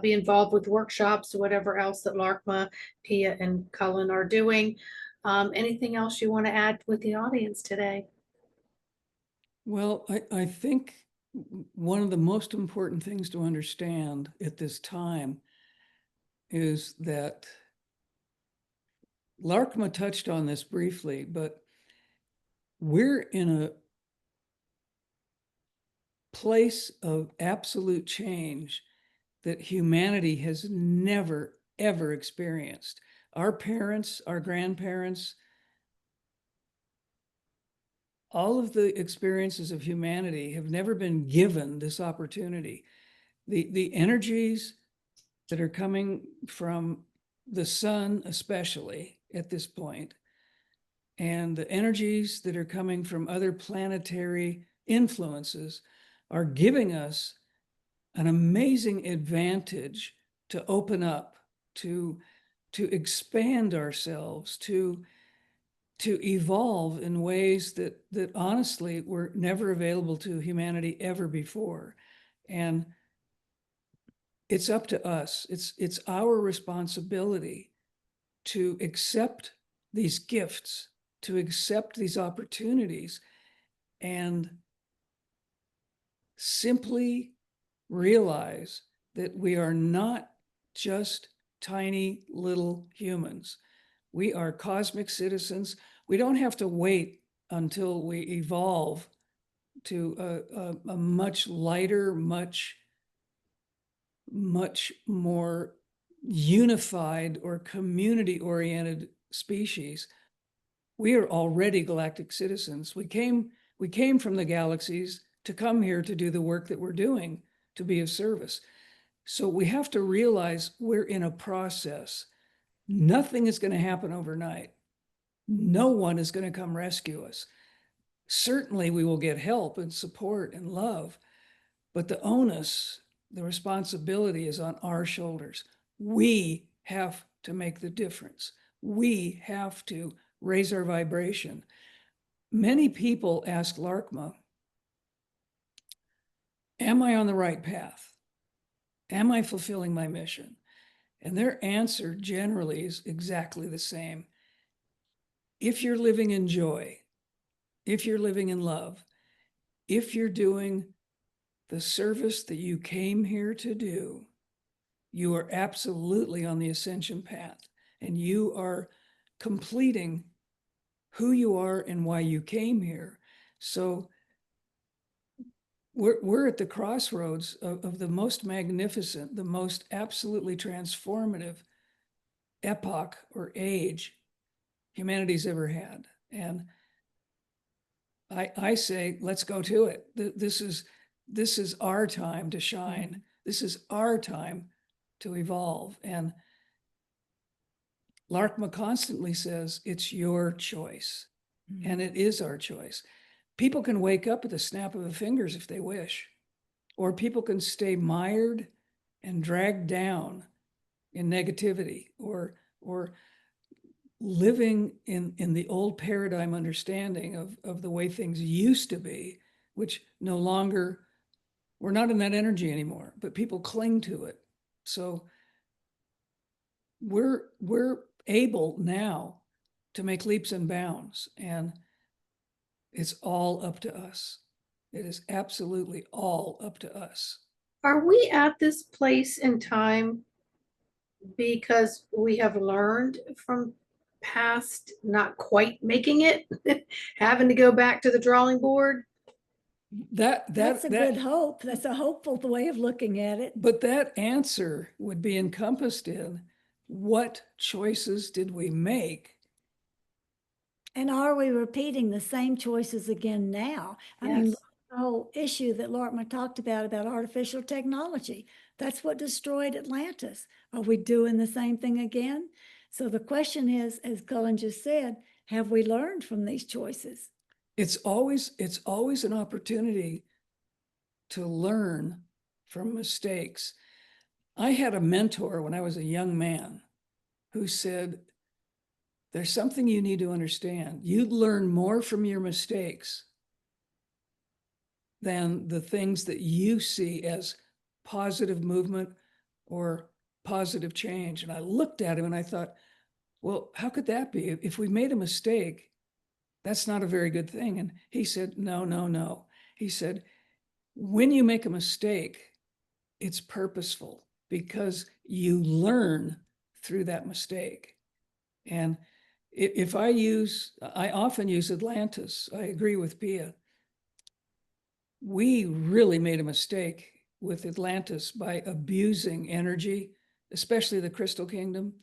be involved with workshops, whatever else that LAARKMAA, Pia, and Cullen are doing. Anything else you want to add with the audience today? Well, I think one of the most important things to understand at this time is that LAARKMAA touched on this briefly, but we're in a place of absolute change that humanity has never, ever experienced. Our parents, our grandparents, all of the experiences of humanity have never been given this opportunity. The energies that are coming from the sun, especially at this point, and the energies that are coming from other planetary influences are giving us an amazing advantage to open up, to expand ourselves, to evolve in ways that honestly were never available to humanity ever before. And it's up to us. It's our responsibility to accept these gifts, to accept these opportunities, and simply realize that we are not just tiny little humans. We are cosmic citizens. We don't have to wait until we evolve to a much lighter, much more unified or community-oriented species. We are already galactic citizens. We came from the galaxies to come here to do the work that we're doing, to be of service. So we have to realize we're in a process. Nothing is going to happen overnight. No one is going to come rescue us. Certainly we will get help and support and love, but the onus, the responsibility is on our shoulders. We have to make the difference. We have to raise our vibration. Many people ask LAARKMAA, am I on the right path? Am I fulfilling my mission? And their answer generally is exactly the same. If you're living in joy, if you're living in love, if you're doing the service that you came here to do, you are absolutely on the ascension path, and you are completing who you are and why you came here. So we're at the crossroads of the most magnificent, the most absolutely transformative epoch or age humanity's ever had. And I say, let's go to it. This is our time to shine. This is our time to evolve. And LAARKMAA constantly says, it's your choice. And it is our choice. People can wake up at the snap of the fingers if they wish, or people can stay mired and dragged down in negativity, or living in the old paradigm understanding of the way things used to be, which no longer, we're not in that energy anymore, but people cling to it. So we're able now to make leaps and bounds, and it's all up to us. It is absolutely all up to us. Are we at this place in time because we have learned from past not quite making it, having to go back to the drawing board? That's a good hope. That's a hopeful way of looking at it. But that answer would be encompassed in what choices did we make? And are we repeating the same choices again now? I mean, Yes. the whole issue that LAARKMAA talked about artificial technology, that's what destroyed Atlantis. Are we doing the same thing again? So the question is, as Cullen just said, have we learned from these choices? It's always an opportunity to learn from mistakes. I had a mentor when I was a young man who said, there's something you need to understand. You'd learn more from your mistakes than the things that you see as positive movement or positive change. And I looked at him and I thought, well, how could that be? If we made a mistake, that's not a very good thing. And he said, no, no, no. He said, when you make a mistake, it's purposeful because you learn through that mistake. And I often use Atlantis. I agree with Pia. We really made a mistake with Atlantis by abusing energy, especially the Crystal Kingdom.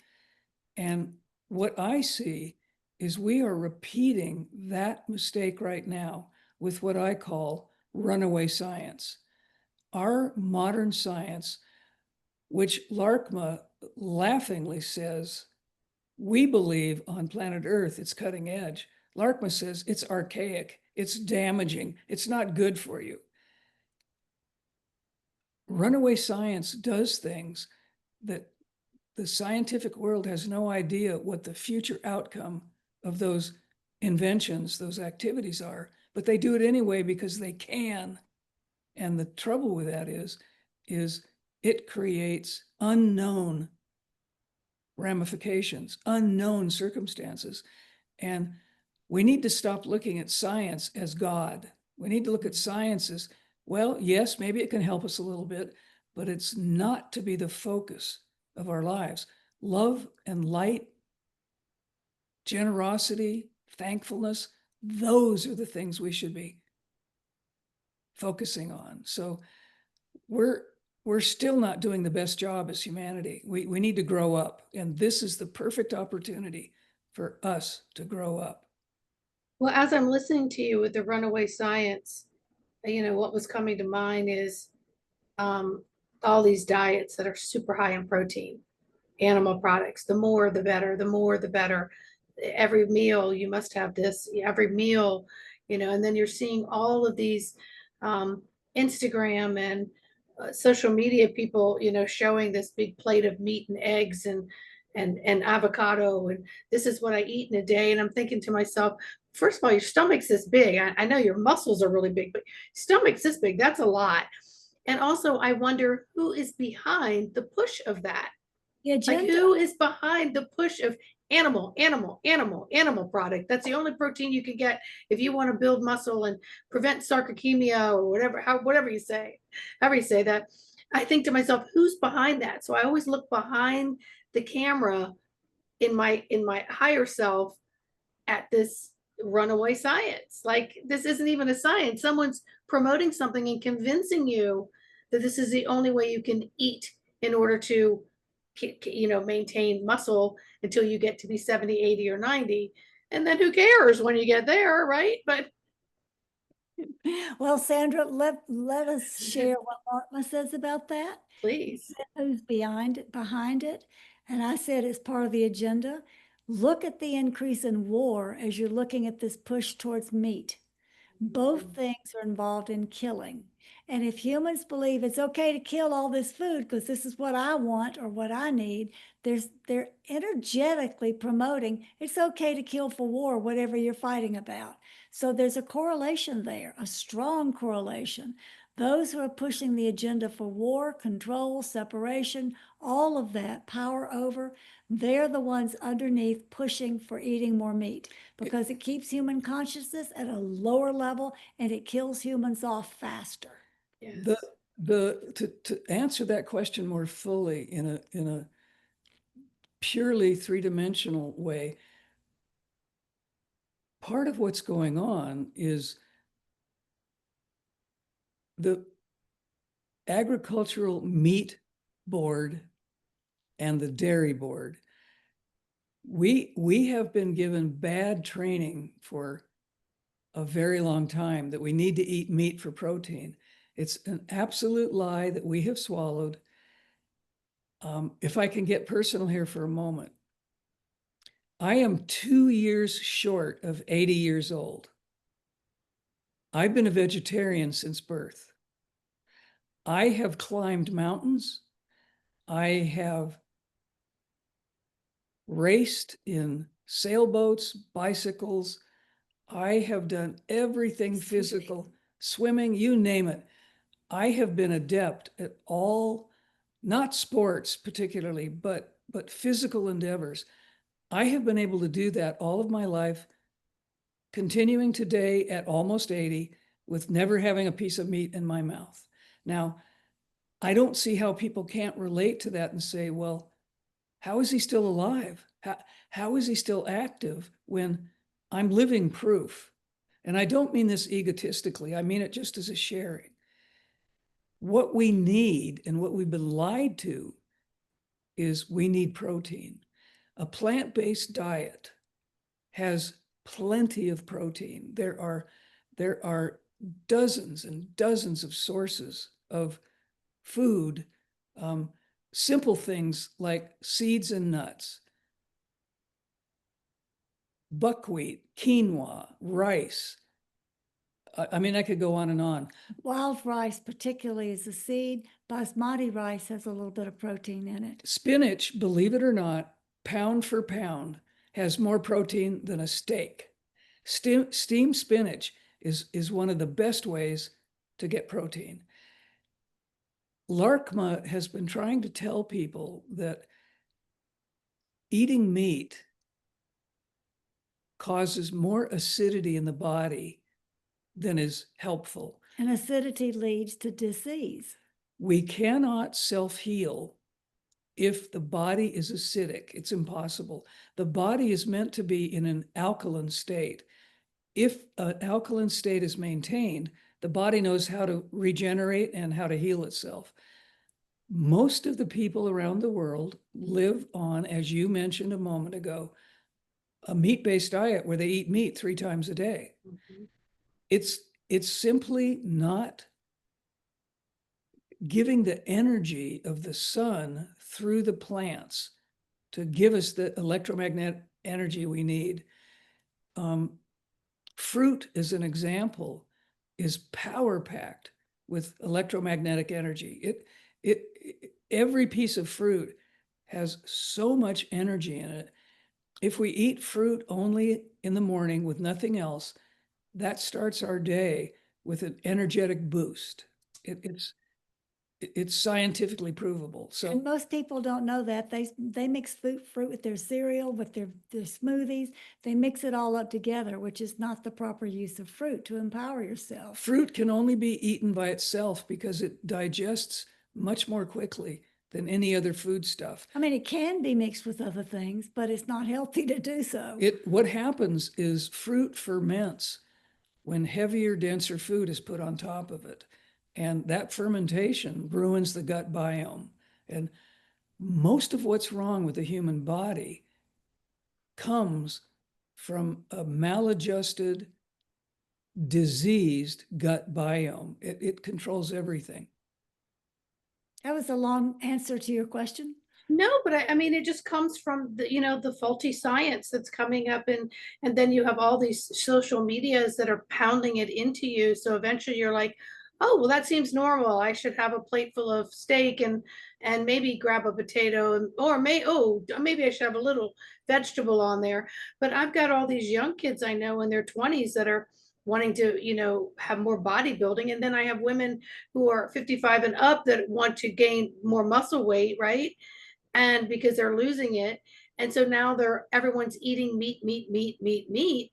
And what I see is we are repeating that mistake right now with what I call runaway science. Our modern science, which LAARKMAA laughingly says, we believe on planet Earth it's cutting edge. LAARKMAA says it's archaic, it's damaging, it's not good for you. Runaway science does things that the scientific world has no idea what the future outcome of those inventions, those activities are, but they do it anyway because they can. And the trouble with that is it creates unknown ramifications, unknown circumstances. And we need to stop looking at science as God. We need to look at science as, well, yes, maybe it can help us a little bit, but it's not to be the focus of our lives. Love and light, generosity, thankfulness, those are the things we should be focusing on. So we're still not doing the best job as humanity. We need to grow up, and this is the perfect opportunity for us to grow up. Well, as I'm listening to you with the runaway science, what was coming to mind is all these diets that are super high in protein, animal products. The more, the better. The more, the better. Every meal, you must have this. Every meal, and then you're seeing all of these Instagram and social media people, showing this big plate of meat and eggs and avocado, and this is what I eat in a day. And I'm thinking to myself, first of all, your stomach's this big. I know your muscles are really big, but stomach's this big. That's a lot. And also, I wonder who is behind the push of that. Like, who is behind the push of animal product? That's the only protein you can get if you want to build muscle and prevent sarcopenia or whatever you say, however you say that. I think to myself, who's behind that? So I always look behind the camera in my higher self at this runaway science. Like, this isn't even a science. Someone's promoting something and convincing you that this is the only way you can eat in order to maintain muscle until you get to be 70, 80, or 90. And then who cares when you get there, right? But well, Sandra, let us share what LAARKMAA says about that. please. Who's behind it. And I said, as part of the agenda, look at the increase in war as you're looking at this push towards meat. Both things are involved in killing. And if humans believe it's okay to kill all this food because this is what I want or what I need, they're energetically promoting it's okay to kill for war, whatever you're fighting about. So there's a correlation there, a strong correlation. Those who are pushing the agenda for war, control, separation, all of that, power over, they're the ones underneath pushing for eating more meat because it keeps human consciousness at a lower level and it kills humans off faster. Yes. To answer that question more fully in a purely three-dimensional way, part of what's going on is the agricultural meat board and the dairy board. We have been given bad training for a very long time that we need to eat meat for protein. It's an absolute lie that we have swallowed. If I can get personal here for a moment, I am 2 years short of 80 years old. I've been a vegetarian since birth. I have climbed mountains. I have raced in sailboats, bicycles. I have done everything physical, swimming, you name it. I have been adept at all, not sports particularly, but physical endeavors. I have been able to do that all of my life, continuing today at almost 80 with never having a piece of meat in my mouth. Now, I don't see how people can't relate to that and say, well, how is he still alive? How is he still active when I'm living proof? And I don't mean this egotistically. I mean it just as a sharing. What we need and what we've been lied to is we need protein. A plant-based diet has plenty of protein. There are dozens and dozens of sources of food, simple things like seeds and nuts, buckwheat, quinoa, rice. I mean, I could go on and on. Wild rice, particularly as a seed, basmati rice has a little bit of protein in it. Spinach, believe it or not, pound for pound, has more protein than a steak. Steamed spinach is one of the best ways to get protein. LAARKMAA has been trying to tell people that eating meat causes more acidity in the body than is helpful. And acidity leads to disease. We cannot self-heal if the body is acidic. It's impossible. The body is meant to be in an alkaline state. If an alkaline state is maintained, the body knows how to regenerate and how to heal itself. Most of the people around the world live on, as you mentioned a moment ago, a meat-based diet where they eat meat 3 times a day. Mhm. It's simply not giving the energy of the sun through the plants to give us the electromagnetic energy we need. Fruit, as an example, is power-packed with electromagnetic energy. Every piece of fruit has so much energy in it. If we eat fruit only in the morning with nothing else, that starts our day with an energetic boost. It's scientifically provable. So, and most people don't know that. They mix fruit with their cereal, with their smoothies. They mix it all up together, which is not the proper use of fruit to empower yourself. fruit can only be eaten by itself because it digests much more quickly than any other foodstuff. I mean, it can be mixed with other things, but it's not healthy to do so. What happens is fruit ferments when heavier, denser food is put on top of it. And that fermentation ruins the gut biome. And most of what's wrong with the human body comes from a maladjusted, diseased gut biome. It controls everything. That was a long answer to your question. No, but I mean, it just comes from the faulty science that's coming up, and then you have all these social medias that are pounding it into you. So eventually you're like, oh, well, that seems normal. I should have a plate full of steak and maybe grab a potato or maybe I should have a little vegetable on there. But I've got all these young kids I know in their 20s that are wanting to, have more bodybuilding. And then I have women who are 55 and up that want to gain more muscle weight, right? And because they're losing it. And so now everyone's eating meat, meat, meat, meat, meat.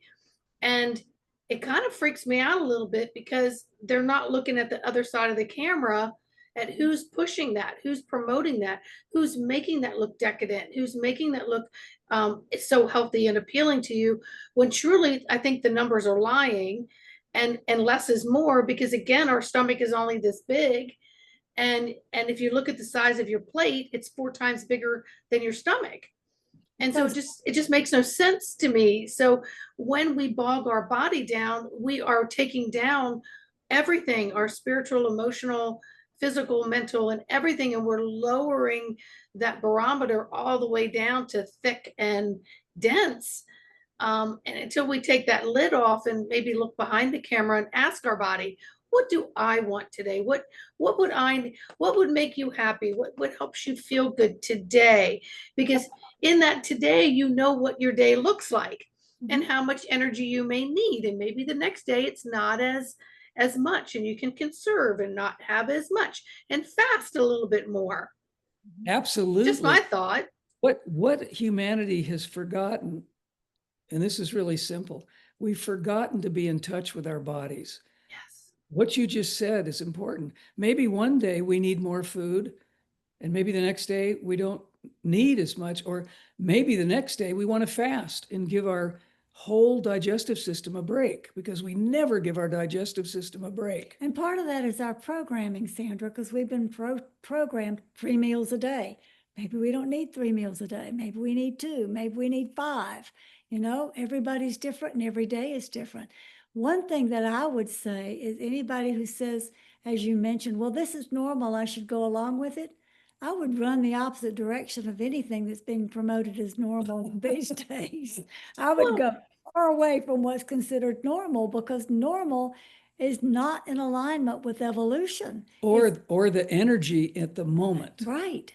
And it kind of freaks me out a little bit because they're not looking at the other side of the camera at who's pushing that, who's promoting that, who's making that look decadent, who's making that look so healthy and appealing to you, when truly I think the numbers are lying, and less is more, because again, our stomach is only this big. And if you look at the size of your plate, it's 4 times bigger than your stomach. And so it just makes no sense to me. So when we bog our body down, we are taking down everything, our spiritual, emotional, physical, mental, and everything. And we're lowering that barometer all the way down to thick and dense. And until we take that lid off and maybe look behind the camera and ask our body, what do I want today? What would make you happy? What helps you feel good today? Because in that today, you know what your day looks like and how much energy you may need. And maybe the next day it's not as much, and you can conserve and not have as much and fast a little bit more. Absolutely. Just my thought. What humanity has forgotten, and this is really simple, we've forgotten to be in touch with our bodies. Yes. What you just said is important. Maybe one day we need more food, and maybe the next day we don't need as much, or maybe the next day we want to fast and give our whole digestive system a break, because we never give our digestive system a break. And part of that is our programming, Sandra, because we've been programmed 3 meals a day. Maybe we don't need 3 meals a day. Maybe we need 2. Maybe we need 5. Everybody's different and every day is different. One thing that I would say is anybody who says, as you mentioned, well, this is normal, I should go along with it, I would run the opposite direction of anything that's being promoted as normal these days. I would go far away from what's considered normal, because normal is not in alignment with evolution. Or the energy at the moment. Right.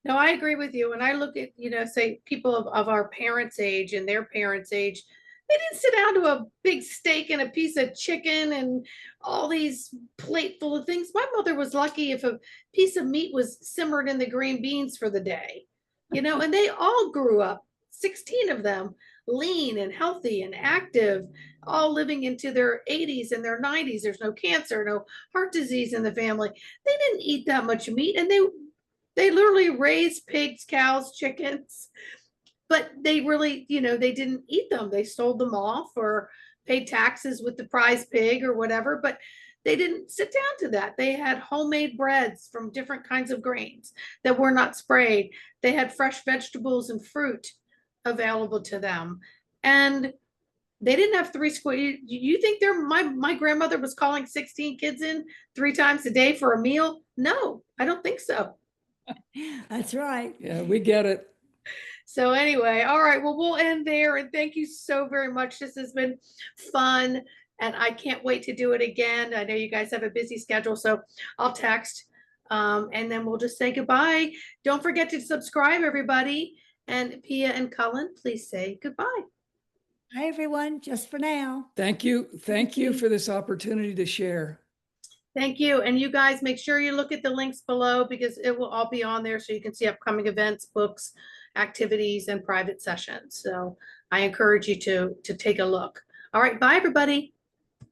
No, I agree with you. And I look at, say people of our parents' age and their parents' age, they didn't sit down to a big steak and a piece of chicken and all these plate full of things. My mother was lucky if a piece of meat was simmered in the green beans for the day, and they all grew up, 16 of them, lean and healthy and active, all living into their 80s and their 90s. There's no cancer, no heart disease in the family. They didn't eat that much meat, and they literally raised pigs, cows, chickens, but they really, they didn't eat them. They sold them off or paid taxes with the prize pig or whatever, but they didn't sit down to that. They had homemade breads from different kinds of grains that were not sprayed. They had fresh vegetables and fruit available to them. And they didn't have 3 square. You think my grandmother was calling 16 kids in 3 times a day for a meal? No, I don't think so. That's right. Yeah, we get it. So anyway, all right, well, we'll end there. And thank you so very much. This has been fun, and I can't wait to do it again. I know you guys have a busy schedule, so I'll text, and then we'll just say goodbye. Don't forget to subscribe, everybody. And Pia and Cullen, please say goodbye. Hi, everyone. Just for now. Thank you. Thank you for this opportunity to share. Thank you. And you guys, make sure you look at the links below, because it will all be on there so you can see upcoming events, books, activities, and private sessions. So I encourage you to take a look. All right. Bye, everybody.